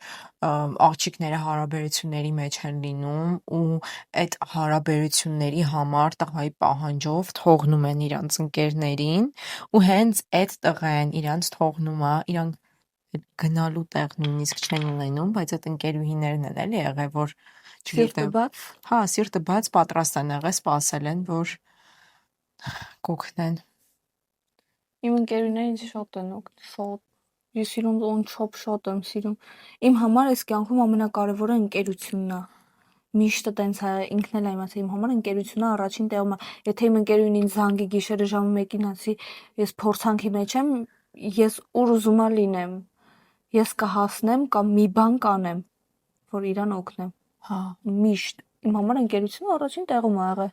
աղջիկները հարաբերությունների մեջ են լինում ու այդ հարաբերությունների համար տղայի պահանջով թողնում են իրանց ընկերներին ու հենց այդ տղեն իրանց թողնում է, իրանք գնալու տեղ նույնիսկ չեն ունենում, բայց այդ ընկերուհիներն են էլի եղել, որ սիրտը բաց պատրաստ են եղել, սպասել են, որ կօգնեն։ Իմ ընկերուհիները ինձ շատ են օգնել, շատ։ Ես իրոք on-top շատ եմ սիրում։ Իմ համար այս կյանքում ամենակարևորը ընկերությունն է։ Միշտ տենց է, ինքն էլ իմացա, իմ համար ընկերությունը առաջին տեղում է։ Եթե իմ ընկերուհին ինձ զանգի գիշերը ժամը 1-ին ասի, ես փորձանքի մեջ եմ, ես ուր ուզում եմ լինեմ։ Ես կհասնեմ կամ մի բան կանեմ, որ իրան օգնեմ։ Միշտ։ Իմ համար ընկերությունը առաջին տեղում է եղել։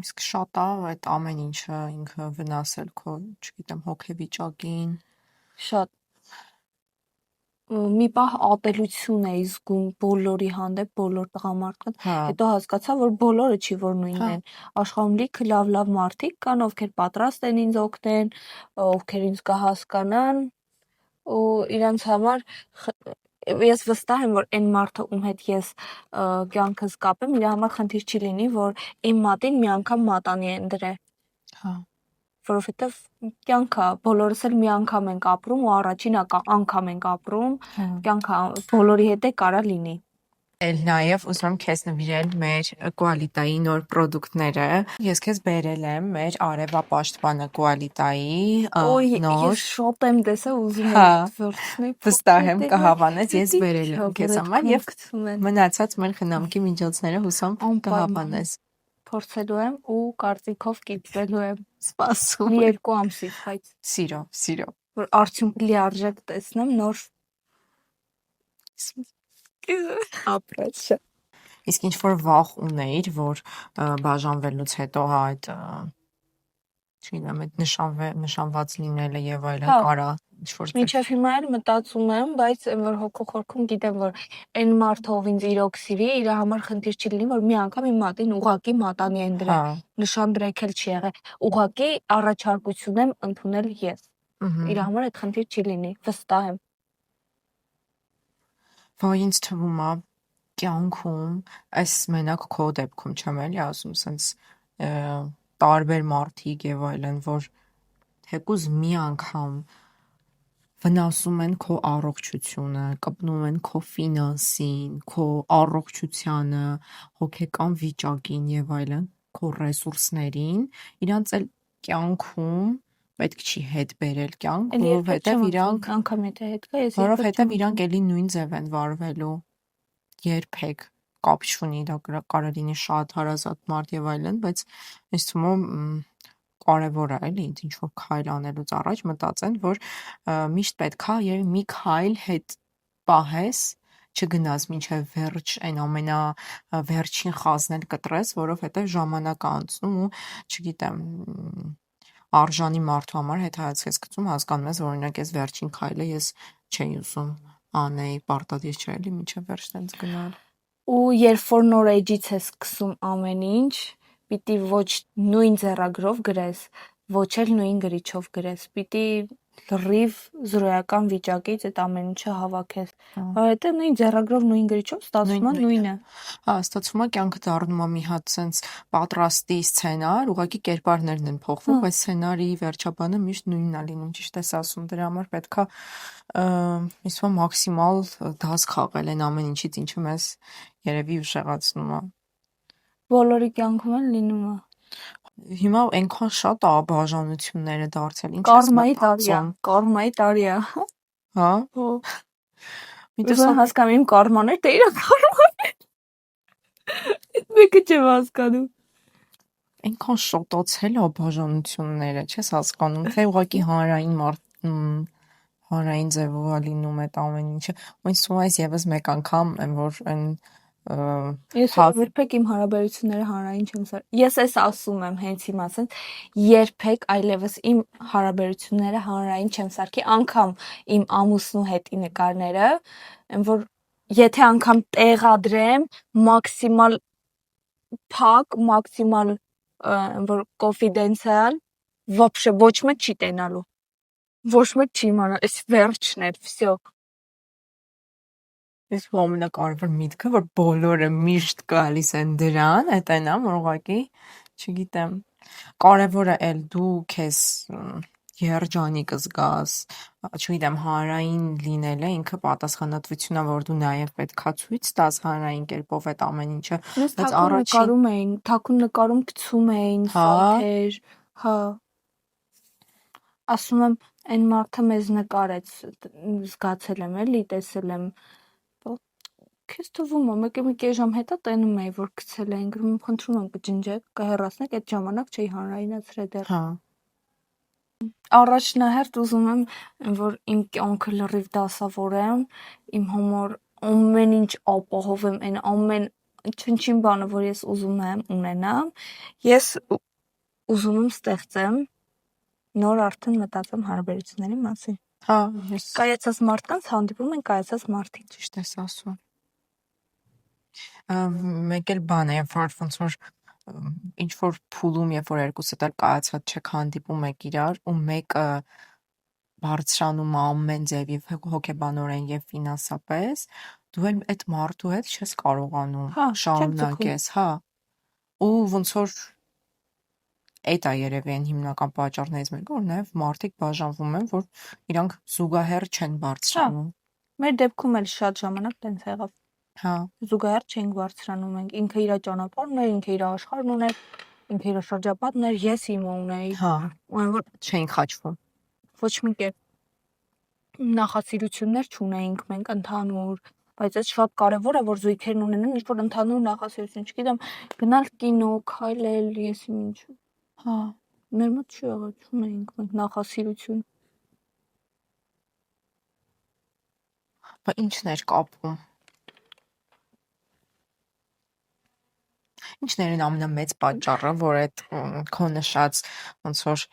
Իսկ շատ է այդ ամեն ինչը ինքը վնասել քո, չգիտեմ, հոգեվիճակին։ Շատ մի պահ ատելություն էի զգում բոլորի հանդեպ, բոլոր տղամարդկանց, հետո հասկացա, որ բոլորը չի որ նույնն են։ Աշխարհում լիքը լավ մարդիկ կան, ովքեր պատրաստ են ինձ օգնեն, ովքեր ինձ կհասկանան, ու իրանց համար ես վստահ եմ, որ այն մարդը, ում հետ ես կյանքս կապեմ, իր համար խնդիր չի լինի, որ իմ մատին մի անգամ մատանի են դրել։ Որովհետև կյանքը բոլորս էլ մի անգամ ենք ապրում ու առաջին անգամ ենք ապրում, կյանքը բոլորի հետ է կարա լինի։ Էլ նաև ուզում եմ քեզ նվիրել մեր Quality-ի նոր պրոդուկտները։ Ես քեզ բերել եմ մեր արևապաշտպանը Quality-ի նոր։ Ես շատ եմ տեսա ուզում եմ վերցնել։ Վստահ եմ կհավանես, ես բերել եմ քեզ համար եւ մնացած մեր խնամքի միջոցները հուսամ կհավանես։ Փորձելու եմ ու կարծիքով կիծելու եմ։ Սպասում եմ 2 ամսից, բայց սիրո որ արդյունք լիարժեք տեսնեմ նոր ապրած։ Իսկ ինչ որ վախ ունեիր, որ բաժանվելուց հետո այդ չգիտեմ, այդ նշանված լինելը եւ այլն կարա ինչ որ Մինչև հիմա էլ մտածում եմ, բայց որ հոգոխորքում գիտեմ, որ այն մարդը ով ինձ իրոք սիրի, իր համար խնդիր չի լինի, որ մի անգամ իմ մատին ուղակի մատանի են դրել։ Նշան դրել չի եղել։ Ուղակի առաջարկություն եմ ընդունել ես։ Իր համար այդ խնդիր չի լինի, վստահ եմ։ Որ ինձ թվում է կյանքում այս մենակ քո դեպքում չեմ էլի ասում, սենց տարբեր մարդիկ եւ այլն, որ թեկուզ մի անգամ վնասում են քո առողջությունը, կպնում են քո ֆինանսին, քո առողջությանը, հոգեկան վիճակին եւ այլն, քո ռեսուրսներին, իրանց էլ կյանքում պետք չի հետ բերել կյանք, որովհետեւ իրանք անգամ եթե հետ գա, ես որովհետեւ իրանք էլի նույն ձև են վարվելու երբեք կապ չունի, դա կարող լինի շատ հարազատ մարդ եւ այլն, բայց ինձ թվում կարևոր է էլի ինչ որ քայլ անելուց առաջ մտածեն, որ միշտ պետքա եւ մի քայլ հետ պահես, չգնաս մինչեւ վերջ այն վերջին խազն էլ կտրես, որովհետեւ ժամանակ է անցնում ու չգիտեմ արժանի մարդու համար հետ հայացք ես գցում, հասկանում ես, որ օրինակ այս վերջին քայլը ես չէի ուզում անեի, պարտադիր չէ էլի մինչեւ վերջ տենց գնալ։ Ու երբ որ նոր էջից ես սկսում ամեն ինչ, պիտի ոչ նույն ձեռագրով գրես, ոչ էլ նույն գրիչով գրես, պիտի լրիվ զրոյական վիճակից այդ ամեն ինչը հավաքես։ Որովհետև նույն ձեռագրով նույն գրիչով ստացվում է նույնը։ Հա, ստացվում է կյանքը դառնում է մի հատ sense պատրաստի սցենար, ուղղակի կերպարներն են փոխվում, բայց սցենարի վերջաբանը միշտ նույնն է լինում, ճիշտ ես ասում, դրա համար պետքա իսկը մաքսիմալ դաս խաղել այն ամեն ինչից, ինչը մեզ երևի ուշեղացնում է։ Բոլորի կյանքում էլ լինում է։ Հիմա այնքան շատ է բաժանությունները դարձել, ինչ ես Կարմայի տարի է, մտածում, կարմայի տարի է։ հա։ Ուզում հասկանամ իմ կարմաներ, թե իրա կարմաներ։ Այդ մեկը չեմ հասկանում։ Այնքան շոտացել է բաժանությունները, չես հասկանում, թե ուղղակի հանրային ձևով է լինում այդ ամեն ինչը։ Ու ինձ թվում է եւս մեկ անգամ այն որ այն Ես երբեք իմ հարաբերությունները հանրային չեմ սար։ Ես էս ասում եմ հենց հիմա, ասենց երբեք այլևս իմ հարաբերությունները հանրային չեմ սարքի, անգամ իմ ամուսնու հետի նկարները, այն որ եթե անգամ տեղադրեմ մաքսիմալ փակ, մաքսիմալ որ կոնֆիդենցիալ, вообще ոչ մեկ չի տենալու։ Ոչ մեկ չի իմանա, էս վերջն է, всё։ Ես ամենակարևոր միտքը, որ բոլորը միշտ գալիս են դրան, այդ այնա, որ ուղղակի, չգիտեմ, կարևորը էլ դու քեզ երջանիկ զգաս, չգիտեմ, հանրային լինելը ինքը պատասխանատվություն է, որ դու նաև պետքա ցույց տաս հանրային կերպով այդ ամեն ինչը, բայց նկարում էին, թաքուն նկարում գցում էին սայթեր, հա։ Ասում եմ, այն մարդը մեզ նկարեց, զգացել եմ էլի, տեսել եմ։ Քեզ թվում է, մեկ ժամ հետո տենում էի, որ գցել էին, գրում խնդրում եմ կջնջեք, կհեռացնեք, այդ ժամանակ չէի հանրայնացրել դեռ։ Հա։ Առաջնահերթ ուզում եմ, որ իմ կյանքը լրիվ դասավորեմ, իմ համար ամեն ինչ ապահովեմ, այն ամեն չնչին բանը, որ ես ուզում եմ ունենամ, ես ուզում եմ ստեղծեմ, նոր արդեն մտածեմ հարաբերությունների մասին։ Հա, ես կայացած մարդկանց հանդիպում են կայացած մարդիկ, ճիշտ ես ասում։ Մեկ էլ բան է, երբ ոնց որ ինչ որ փուլում, երբ որ երկուսդ էլ կայացած չեք հանդիպում եք իրար ու մեկը բարձրանում է ամեն ձևի հոգեբանորեն եւ ֆինանսապես, դու էլ այդ մարդու հետ չես կարողանում շարունակես, հա։ Ու ոնց որ այդ է երևի այն հիմնական պատճառներից մեկը, որ նաեւ մարդիկ բաժանվում են, որ իրանք զուգահեռ չեն բարձրանում։ Մեր դեպքում էլ շատ ժամանակ տենց եղավ։ Հա։ Զուգահեռ չենք բարձրանում ենք, ինքը իր ճանապարհն ուներ, ինքը իր աշխարհն ուներ, ինքը իր շրջապատն ուներ, ես իմը ունեի։ Հա, ու որ չէին խաչվում։ Ոչ մի կերպ նախասիրություններ չունեինք մենք ընդհանուր, բայց այդ շատ կարևոր է որ զույգերն ունենան ինչ որ ընդհանուր նախասիրություն, չգիտեմ, գնալ կինո, քայլել, ես ինչ։ Հա, մեր մոտ չի եղել, չունեինք մենք նախասիրություն։ Բա ի՞նչն էր կապում։ Ինչն էր ամենամեծ պատճառը, որ այդ քո նշած ոնց որ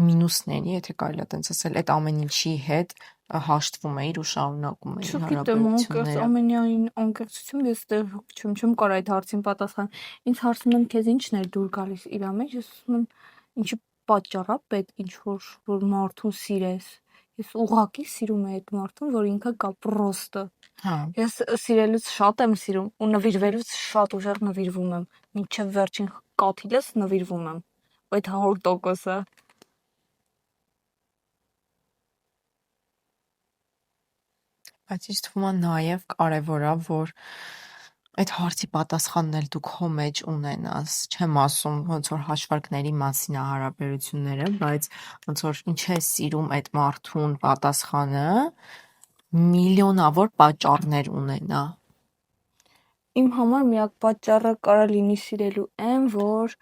մինուսների, եթե կարելի է տենց ասել, այդ ամեն ինչի հետ հաշտվում էիր ու շարունակում էիր հարաբերությունները։ Ամենայն անկեղծություն ես դեռ չեմ կարող այդ հարցին պատասխանել։ Ինձ հարցնում եմ քեզ ինչն էր դուր գալիս իր մեջ, ես ասում եմ ինչի պատճառա պետք ինչ որ մարդուն սիրես։ Ես ուղղակի սիրում եմ այդ մարդուն, որ ինքը կա պրոստը։ Հա։ Ես սիրելուց շատ եմ սիրում ու նվիրվելուց շատ ուժեղ նվիրվում եմ։ Մինչև վերջին կաթիլս նվիրվում եմ։ Այդ 100%-ը։ Բայց ինձ թվում է նաև կարևոր է, որ այդ հարցի պատասխանն էլ դու քո մեջ ունենաս։ Չեմ ասում ոնց որ հաշվարկների մասին է հարաբերությունները, բայց ոնց որ ինչ է սիրում այդ մարդուն պատասխանը միլիոնավոր պատճառներ ունենա։ Իմ համար միակ պատճառը կարա լինի սիրելու այն, որ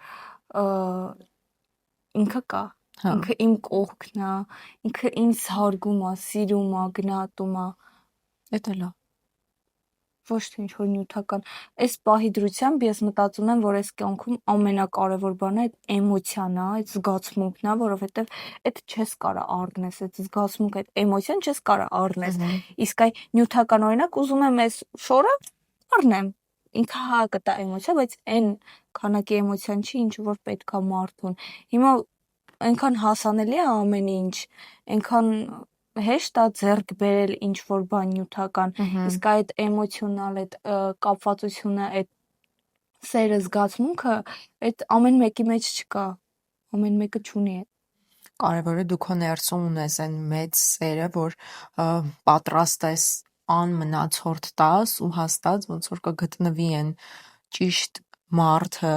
ինքը կա։ Ինքը իմ կողքն է, ինքը ինձ հարգում է, սիրում է, գնահատում է։ Էդ էլ է։ Ոչ թե ինչ որ նյութական։ Այս պահի դրությամբ ես մտածում եմ, որ այս կյանքում ամենակարևոր բանը այդ էմոցիան է, այդ զգացմունքն է, որովհետև այդ չես կարա առնես, այդ զգացմունքը, այդ էմոցիան չես կարա առնես։ Իսկ այ նյութական օրինակ ուզում եմ այս շորը առնեմ։ Ինքը հա կտա էմոցիա, բայց այն քանակի էմոցիան չի, ինչ որ պետքա մարդուն։ Հիմա այնքան հասանելի է ամեն ինչ, այնքան հեշտ է ձեռք բերել ինչ որ բան նյութական, իսկ այդ էմոցիոնալ, այդ կապվածությունը, այդ սերը, զգացմունքը, այդ ամեն մեկի մեջ չկա, ամեն մեկը չունի։ Կարևորը դու քո ներսում ունես այն մեծ սերը, որ պատրաստ ես անմնացորդ տաս ու հաստատ ոնց որ կգտնվի այն ճիշտ մարդը,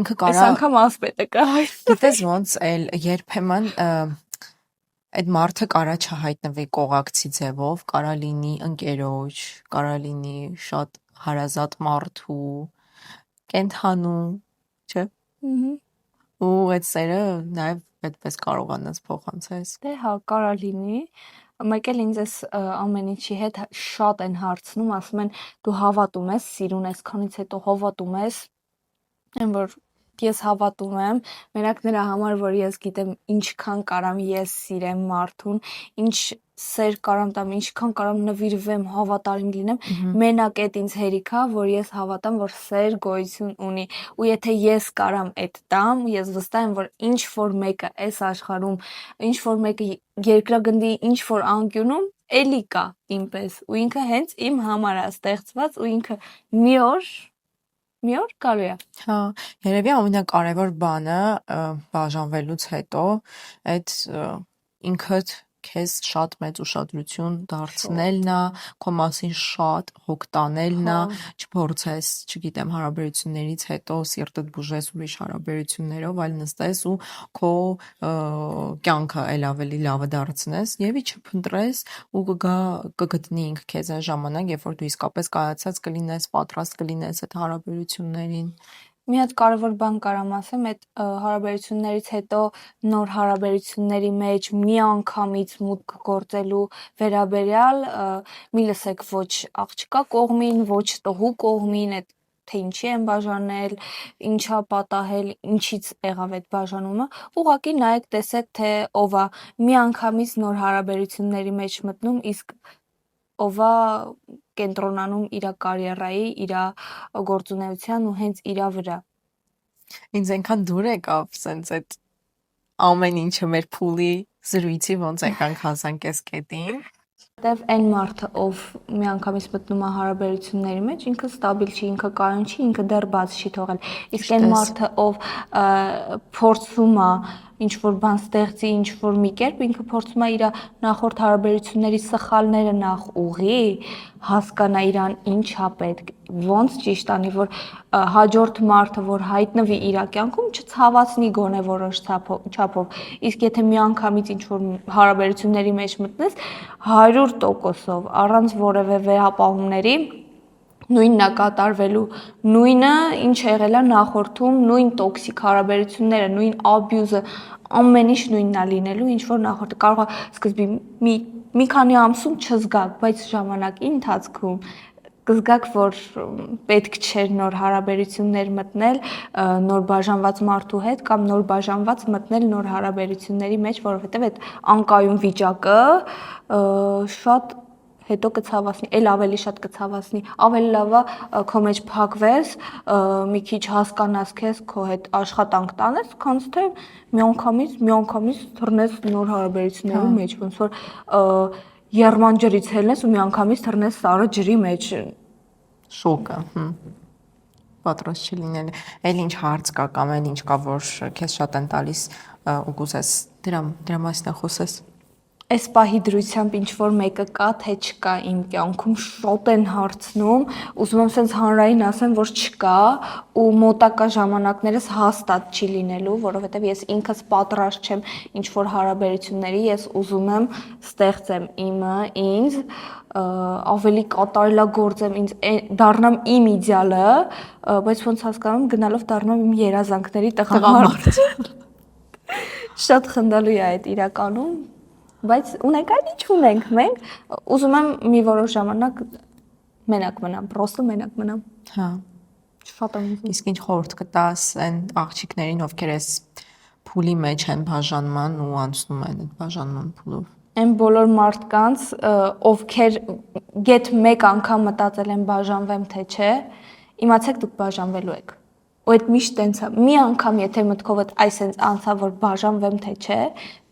ինքը Այս կարա անգամ ասպետը կա։ գիտես ոնց էլ երբեմն այդ մարդը կարա չհայտնվի կողակցի ձևով, կարա լինի ընկերոջ, կարա լինի շատ հարազատ մարդու, կենթանու, չէ՞։ Ու այդ սերը նաև այդպես կարողանաս փոխանցես։ Դե հա, կարա լինի, մեկ էլ ինձ էս ամեն ինչի հետ շատ են հարցնում, ասում են դու հավատում ես, սիրուն ես, քանից հետո հավատում ես, այն որ ես հավատում եմ, մենակ նրա համար, որ ես գիտեմ ինչքան կարամ ես սիրեմ մարդուն, ինչ սեր կարամ տամ, ինչքան կարամ նվիրվեմ, հավատարիմ լինեմ, մենակ այդ ինձ հերիք է, որ ես հավատամ, որ սեր գոյություն ունի, ու եթե ես կարամ այդ տամ, ես վստահ եմ, որ ինչ որ մեկը այս աշխարհում, ինչ որ մեկը երկրագնդի ինչ որ անկյունում էլի կա ինպես, ու ինքը հենց իմ համար է ստեղծված, ու ինքը մի օր գալու է։ Հա, երևի ամենակարևոր բանը բաժանվելուց հետո այդ ինքդ քեզ շատ մեծ ուշադրություն դարձնելն է, քո մասին շատ հոգ տանելն է, չփորձես, չգիտեմ, հարաբերություններից հետո սիրտդ բուժես ուրիշ հարաբերություններով, այլ նստես ու քո կյանքը էլ ավելի լավը դարձնես եւ չփնտրես ու կգտնի ինքը քեզ այն ժամանակ, երբ որ դու իսկապես կայացած կլինես, պատրաստ կլինես այդ հարաբերություններին։ Մի հատ կարևոր բան կարամ ասեմ, այդ հարաբերություններից հետո նոր հարաբերությունների մեջ մի անգամից մուտք գործելու վերաբերյալ մի լսեք ոչ աղջկա կողմին, ոչ տղու կողմին, այդ թե ինչի են բաժանել, ինչա պատահել, ինչից եղավ այդ բաժանումը, ուղղակի նայեք, տեսեք, թե ով է մի անգամից նոր հարաբերությունների մեջ մտնում, իսկ ով է կենտրոնանում իր կարիերայի, իր գործունեության ու հենց իր վրա։ Ինձ այնքան դուր եկավ սենց այդ ամեն ինչը մեր փուլի զրույցի ոնց եկանք հասանք այս կետին։ Որտեվ այն մարդը, ով միանգամից մտնում է հարաբերությունների մեջ, ինքը ստաբիլ չի, ինքը կայուն չի, ինքը դեռ բաց չի թողել։ Իսկ այն մարդը, ով փորձում է ինչ որ բան ստեղծի, ինչ որ մի կերպ, ինքը փորձում է իր նախորդ հարաբերությունների սխալները նախ ուղղի, հասկանա իրան ինչա պետք, ոնց ճիշտ անի, որ հաջորդ մարդը, որ հայտնվի իր կյանքում, չցավացնի գոնե որոշ չափով։ Իսկ եթե միանգամից ինչ որ հարաբերությունների մեջ մտնես, 100%-ով առանց որևէ վեհապահումների նույնն է կատարվելու, նույնը ինչ եղել է նախորդում, նույն տոքսիկ հարաբերությունները, նույն աբյուզը, ամեն ինչ նույնն է լինելու, ինչ որ նախորդը կարող է սկզբի մի քանի ամսում չզգաք, բայց ժամանակի ընթացքում կզգաք, որ պետք չէր նոր հարաբերություններ մտնել նոր բաժանված մարդու հետ կամ նոր բաժանված մտնել նոր հարաբերությունների մեջ, որովհետև այդ անկայուն վիճակը շատ հետո կցավացնի, էլ ավելի շատ կցավացնի, ավելի լավ է քո մեջ փակվես, մի քիչ հասկանաս քեզ, քո հետ աշխատանք տանես, քանց թե միանգամից թռնես նոր հարաբերությունների մեջ, ոնց որ եռման ջրից հելնես ու միանգամից թռնես սառը ջրի մեջ։ Շոկը, պատրաստ չլինել։ Էլ ինչ հարց կա կամ էլ ինչ կա, որ քեզ շատ են տալիս ու կուզես դրա մասին խոսես։ Այս պահի դրությամբ ինչ որ մեկը կա, թե չկա իմ կյանքում, շատ են հարցնում, ուզում եմ սենց հանրային ասեմ, որ չկա ու մոտակա ժամանակներս հաստատ չի լինելու, որովհետև ես ինքս պատրաստ չեմ ինչ որ հարաբերությունների, ես ուզում եմ ստեղծեմ իմը, ինձ, ավելի կատարելագործեմ ինձ, դառնամ իմ իդեալը, բայց ոնց հասկանում գնալով դառնամ իմ երազանքների տղամարդ։ Շատ խնդալու է այդ իրականում, բայց ունենք այդ ինչ ունենք մենք, ուզում եմ մի որոշ ժամանակ մենակ մնամ, պրոստը մենակ մնամ։ Հա։ Շատ եմ ուզում։ Իսկ ինչ խորհուրդ կտաս այն աղջիկներին, ովքեր այս փուլի մեջ են բաժանման ու անցնում են այդ բաժանման փուլով։ Այն բոլոր մարդկանց, ովքեր գեթ մեկ անգամ մտածել են բաժանվեմ, թե չէ, իմացեք դուք բաժանվելու եք։ ու այդ միշտ տենց է։ Մի անգամ եթե մտքովդ այսենց անցա որ բաժանվեմ թե չէ,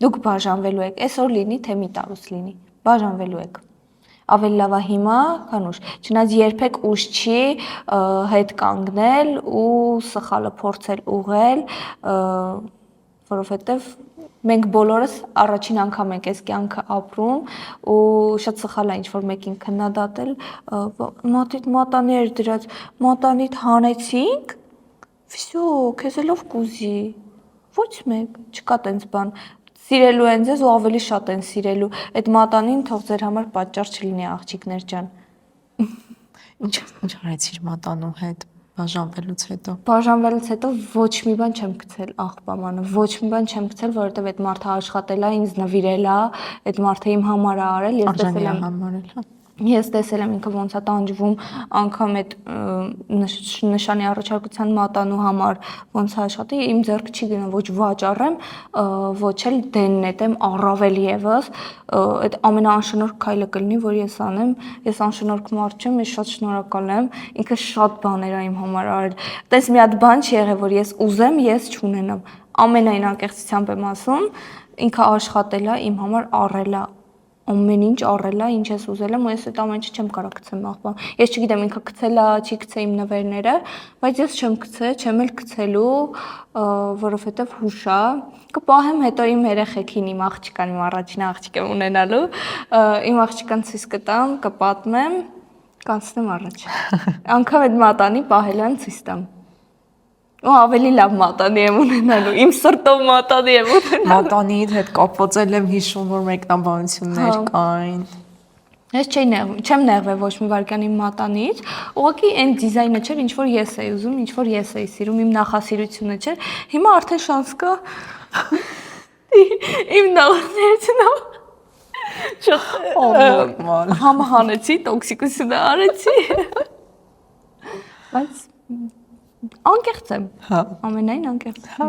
դուք բաժանվելու եք։ Այսօր լինի թե մի տարուց լինի, բաժանվելու եք։ Ավելի լավ է հիմա, քան ուշ։ Չնայած երբեք ուշ չի հետ կանգնել ու սխալը փորձել ուղղել, որովհետև մենք բոլորս առաջին անգամ ենք այս կյանքը ապրում ու շատ սխալ է ինչ-որ մեկին քննադատել, մատանիներ դրած, մատանիդ հանեցինք, վсё, քեզ լավ կուզի։ Ոչ մեկ, չկա տենց բան։ Սիրելու են ձեզ ու ավելի շատ են սիրելու։ Այդ մատանին թող ձեր համար պատճառ չլինի աղջիկներ ջան։ Ինչ արեցիր մատանու հետ բաժանվելուց հետո։ Բաժանվելուց հետո ոչ մի բան չեմ գցել աղբամանը, ոչ մի բան չեմ գցել, որովհետև այդ մարդը աշխատել է, ինձ նվիրել է, այդ մարդը իմ համար է արել, ես տեսել եմ համարել, հա։ Ես տեսել եմ ինքը ոնց է տանջվում, անգամ այդ նշանի առաջարկության մատանու համար ոնց է աշխատի, իմ ձեռքը չի գնում ոչ վաճառեմ, ոչ էլ դեն նետեմ առավել եւս, այդ ամենաանշնորհք քայլը կլինի, որ ես անեմ, ես անշնորհք մարդ չեմ, ես շատ շնորհակալ եմ, ինքը շատ բաներ է իմ համար արել։ Տես մի հատ բան չի եղել, որ ես ուզեմ, ես չունենամ։ Ամենայն անկեղծությամբ եմ ասում, ինքը աշխատել է, իմ համար առել է ամեն ինչ առել է, ինչ ես ուզել եմ, ու ես այդ ամեն ինչը չեմ կարող գցել աղբան։ Ես չգիտեմ ինքը գցել է, չի գցել իմ նվերները, բայց ես չեմ գցել, չեմ էլ գցելու, որովհետև հուշ է։ Կպահեմ հետո իմ երեխեքին, իմ աղջկան, իմ առաջին աղջիկը ունենալու, իմ աղջկան ցույց կտամ, կպատմեմ, կանցնեմ առաջ։ Անկամ այդ մատանի պահել եմ ցույց տամ։ Ու ավելի լավ մատանի եմ ունենալու, իմ սրտով մատանի եմ ունենալու։ Մատանիդ հետ կապվածել եմ հիշում, որ մեկնաբանություններ կային։ Ես չեմ նեղվել ոչ մի վարքյան իմ մատանից, ուղղակի այն դիզայնը չէր, ինչ որ ես էի ուզում, ինչ որ ես էի սիրում, իմ նախասիրությունը չէր։ Հիմա արդեն շանս կա։ Իմ նախասիրությունը Նորմալ։ համը հանեցի, տոքսիկությունը արեցի։ Բայց անկեղծ եմ։ Հա։ Ամենայն անկեղծ։ Հա։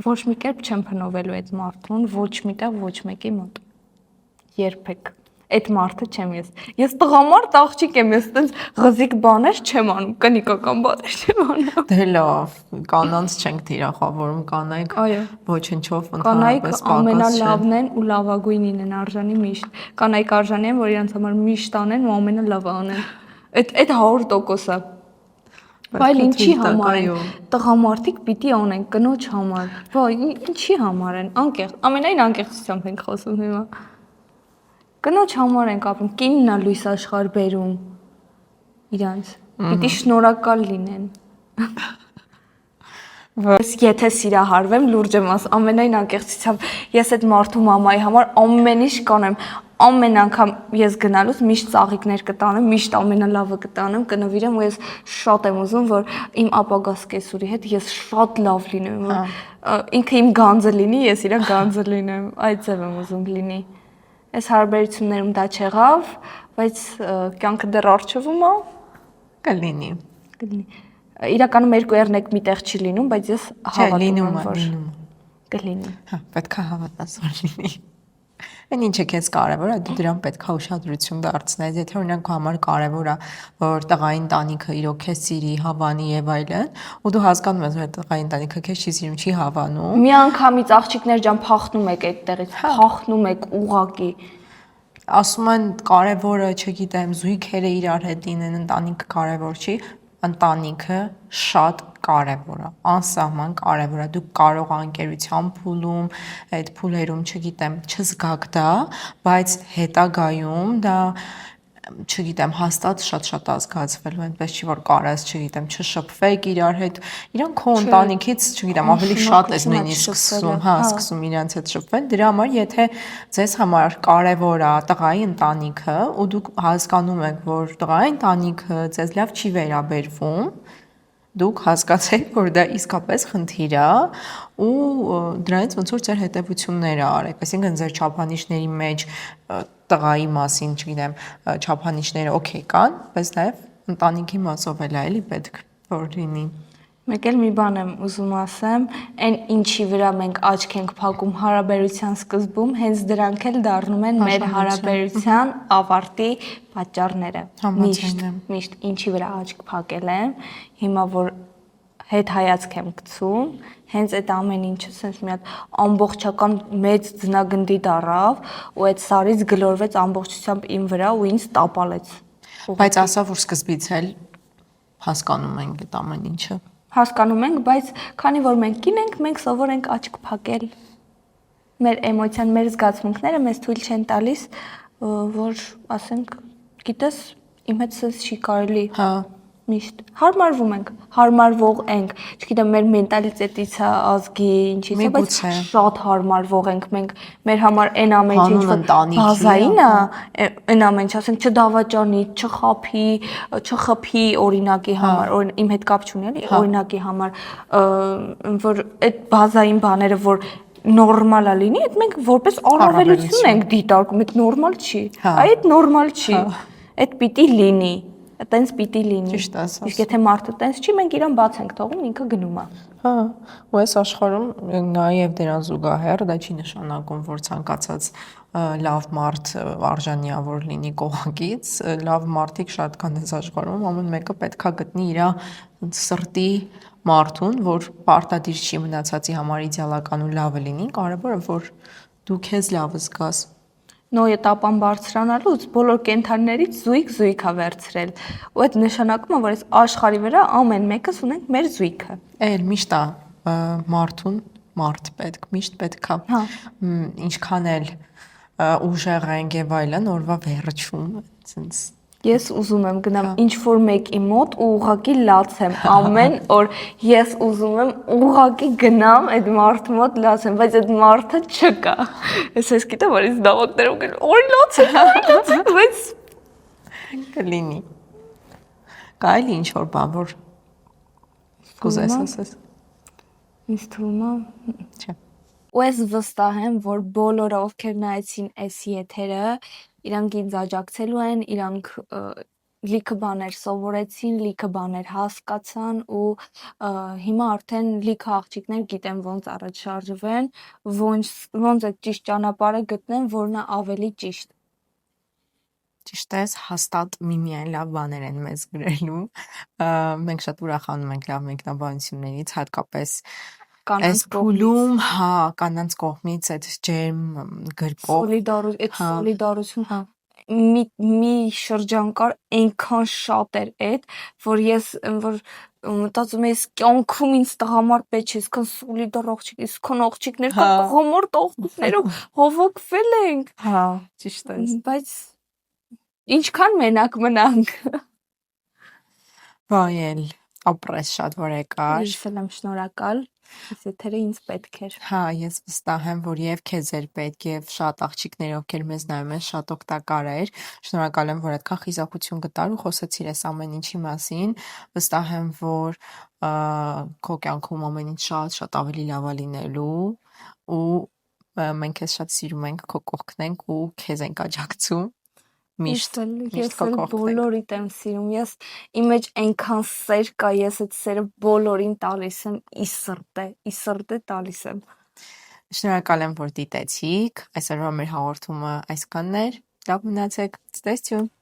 Ոչ մի կերպ չեմ փնովելու այդ մարդուն, ոչ միտեղ, ոչ մեկի մոտ։ Երբեք։ Այդ մարդը չեմ ես։ Ես տղամարդ աղջիկ եմ, ես այդպես ղզիկ բաներ չեմ անում, կնիկական բաներ չեմ անում։ Դե լավ, կանանց չենք թիրախավորում, կանայք ոչնչով Կանայք ընդհանրապես պակաս ամենալավն են ու լավագույնին են արժանի միշտ։ Կանայք արժանի են, որ իրենց համար միշտ անեն ու ամենալավը անեն։ Այդ 100% է։ Բայց ինչի համար են տղամարդիկ պիտի անեն կնոջ համար։ Ոայ, ինչի համար են անկեղծ, ամենայն անկեղծությամբ ենք խոսում հիմա։ Կնոջ համար ենք ապրում, կինն է լույս աշխարհ բերում իրանց։ Պիտի շնորհակալ լինեն։ Եթե սիրահարվեմ, լուրջ եմ ասում, ամենայն անկեղծությամբ ես այդ մարդու մամայի համար ամեն ինչ կանեմ, ամեն անգամ ես գնալուց միշտ ծաղիկներ կտանեմ, միշտ ամենալավը կտանեմ, կնվիրեմ ու ես շատ եմ ուզում, որ իմ ապագա սկեսուրի հետ ես շատ լավ լինեմ, որ ինքը իմ գանձը լինի, ես իր գանձը լինեմ, այդ ձև եմ ուզում լինի։ Այս հարաբերություններում դա չեղավ, բայց կյանքը դեռ առջևում է, կլինի։ Իրականում երկու երնեք միտեղ չի լինում, բայց ես հավատում եմ, որ կլինի։ Հա, պետք է հավատաս, որ լինի։ Այն ինչը քեզ կարևոր է, դու դրան պետք է ուշադրություն դարձնես։ Եթե օրինակ քո համար կարևոր է, որ տղային տանիքը իրոք քեզ սիրի, հավանի եւ այլն, ու դու հասկանում ես, որ տղային տանիքը քեզ չի սիրում, չի հավանում։ Մի անգամից աղջիկներ ջան փախնում եք այդտեղից, փախնում եք ուղակի։ Ասում են կարևորը, չգիտեմ, զույգերը իրար հետ լինեն, ընտանիքը կարևոր չի, ընտանիքը շատ կարևոր է, անսահման կարևոր է, դուք կարող անկերության փուլում, այդ փուլերում, չգիտեմ, չզգաք դա, բայց հետագայում դա, չգիտեմ, հաստատ շատ-շատ ազգացվելու, այնպես չի, որ կարես, չգիտեմ, չշփվեք իրար հետ, իրան քո ընտանիքից, չգիտեմ, ավելի շատ ես նույնիսկ սկսում, հա, սկսում իրենց հետ շփվել, դրա համար, եթե ձեզ համար կարևոր է տղայի ընտանիքը, ու դուք հասկանում եք, որ տղայի ընտանիքը ձեզ լավ չի վերաբերվում, դուք հասկացեք, որ դա իսկապես խնդիր է ու դրանից ոնց որ ձեր հետևությունները արեք, այսինքն ձեր չափանիշների մեջ տղայի մասին, չգիտեմ, չափանիշները օքեյ կան, բայց նաև ընտանիքի մասով էլ է էլի պետք որ լինի։ Մեկ էլ մի բան եմ ուզում ասեմ, այն ինչի վրա մենք աչք ենք փակում հարաբերության սկզբում, հենց դրանք էլ դառնում են մեր հարաբերության ավարտի պատճառները։ Համաձայն եմ։ Միշտ ինչի վրա աչք փակել եմ, հիմա որ հետ հայացք եմ գցում, հենց այդ ամեն ինչը sense մի հատ ամբողջական մեծ ձնագնդի դառավ ու այդ սարից գլորվեց ամբողջությամբ իմ վրա ու ինձ տապալեց։ Բայց ասա, որ սկզբից էլ հասկանում ենք այդ ամեն ինչը։ Հասկանում ենք, բայց քանի որ մենք կին ենք, մենք սովոր ենք աչք փակել։ Մեր էմոցիան, մեր զգացմունքները մեզ թույլ չեն տալիս, որ ասենք, գիտես, իմ հետ sense չի կարելի։ Հա, Միշտ հարմարվում ենք, հարմարվող ենք, չգիտեմ, մեր մենտալիտետից է ազգի, ինչից է, բայց Միգուցե։ շատ հարմարվող ենք մենք, մեր համար այն ամեն ինչ, ինչ Հանուն որ ընտանիքի, բազային է, այն ամեն ինչ, ասենք, չդավաճանի, չխփի օրինակի համար, իմ հետ կապ չունի, էլի, օրինակի համար, որ այդ բազային բաները, որ նորմալ է լինի, այդ մենք որպես առավելություն ենք դիտարկում, այդ նորմալ չի։ Այդ նորմալ չի։ Այդ պիտի լինի։ Այտենց պիտի լինի։ Ճիշտ ես ասում։ Իսկ եթե մարդը տենց չի, մենք իրան բաց ենք թողում, ինքը գնում է։ հա, ու այս աշխարհում նաև դրան զուգահեռ դա չի նշանակում, որ ցանկացած լավ մարդ արժանի է որ լինի կողակից, լավ մարդիկ շատ կան այս աշխարհում, ամեն մեկը պետքա գտնի իր սրտի մարդուն, որ պարտադիր չի մնացածի համար իդեալական ու լավը լինի, կարևորը որ դու քեզ լավը զգաս։ Նոյը տապան բարձրանալուց բոլոր կենդանիներից զույգ է վերցրել։ Ու այդ նշանակում է, որ այս աշխարհի վրա ամեն մեկս ունենք մեր զույգը։ Էլ միշտ է մարդուն մարդ պետք, միշտ պետքա։ Հա։ Ինչքան էլ ուժեղ ենք եւ այլն, օրվա վերջում, ցենց Ես ուզում եմ գնամ ինչ-որ մեկի մոտ ու ուղղակի լացեմ ամեն օր ես ուզում եմ ուղղակի գնամ այդ մարդու մոտ լացեմ, բայց այդ մարդը չկա։ Ես գիտեմ, որ ինձ դավակներով գնում, օր լացեմ, բայց կլինի։ Կարելի ինչ-որ բան, որ կուզես ասես։ ինձ թվում է Չէ։ ու ես վստահ եմ, որ բոլորը ովքեր նայեցին այս եթերը, իրանք ինձ աջակցելու են, իրանք լիքը բաներ սովորեցին, լիքը բաներ հասկացան ու հիմա արդեն լիքը աղջիկներ գիտեն ոնց առաջ շարժվեն, ոնց այդ ճիշտ ճանապարհը գտնեն, որն է ավելի ճիշտ։ Ճիշտ է, հաստատ միմիայն լավ բաներ են մեզ գրելու։ Մենք շատ ուրախանում ենք լավ մեկնաբանություններից, հատկապես այս փուլում, հա, կանանց կողմից այդ ջերմ գրկող սոլիդարություն, հա, մի շրջան կար այնքան շատ էր այդ, որ ես որ մտածում եմ, կյանքում ինձ տղամարդ պետք չէ, այսքան սոլիդար աղջիկ, այսքան աղջիկներ կան, տղամարդ աղջիկներով հավաքվել ենք։ Հա, ճիշտ է։ Բայց ինչքան մենակ մնանք։ Վայել, ապրես շատ որ եկար։ Ես եմ շնորհակալ։ Այս եթերը ինձ պետք էր։ Հա, ես վստահ եմ, որ եւ քեզ էր պետք եւ շատ աղջիկներ, ովքեր մեզ նայում են, շատ օգտակար էր։ Շնորհակալ եմ, որ այդքան խիզախություն գտար ու խոսեցիր այս ամեն ինչի մասին։ Վստահ եմ, որ քո կյանքում ամեն ինչ շատ ավելի լավ է լինելու ու մենք քեզ շատ սիրում ենք, քո կողքն ենք ու քեզ ենք աջակցում։ Միշտ ես բոլորիդ եմ սիրում, ես իմ մեջ այնքան սեր կա, ես այդ սերը բոլորին տալիս եմ, ի սրտե տալիս եմ։ Շնորհակալ եմ, որ դիտեցիք, այսօրվա մեր հաղորդումը այսքանն էր, լավ մնացեք, stay tuned։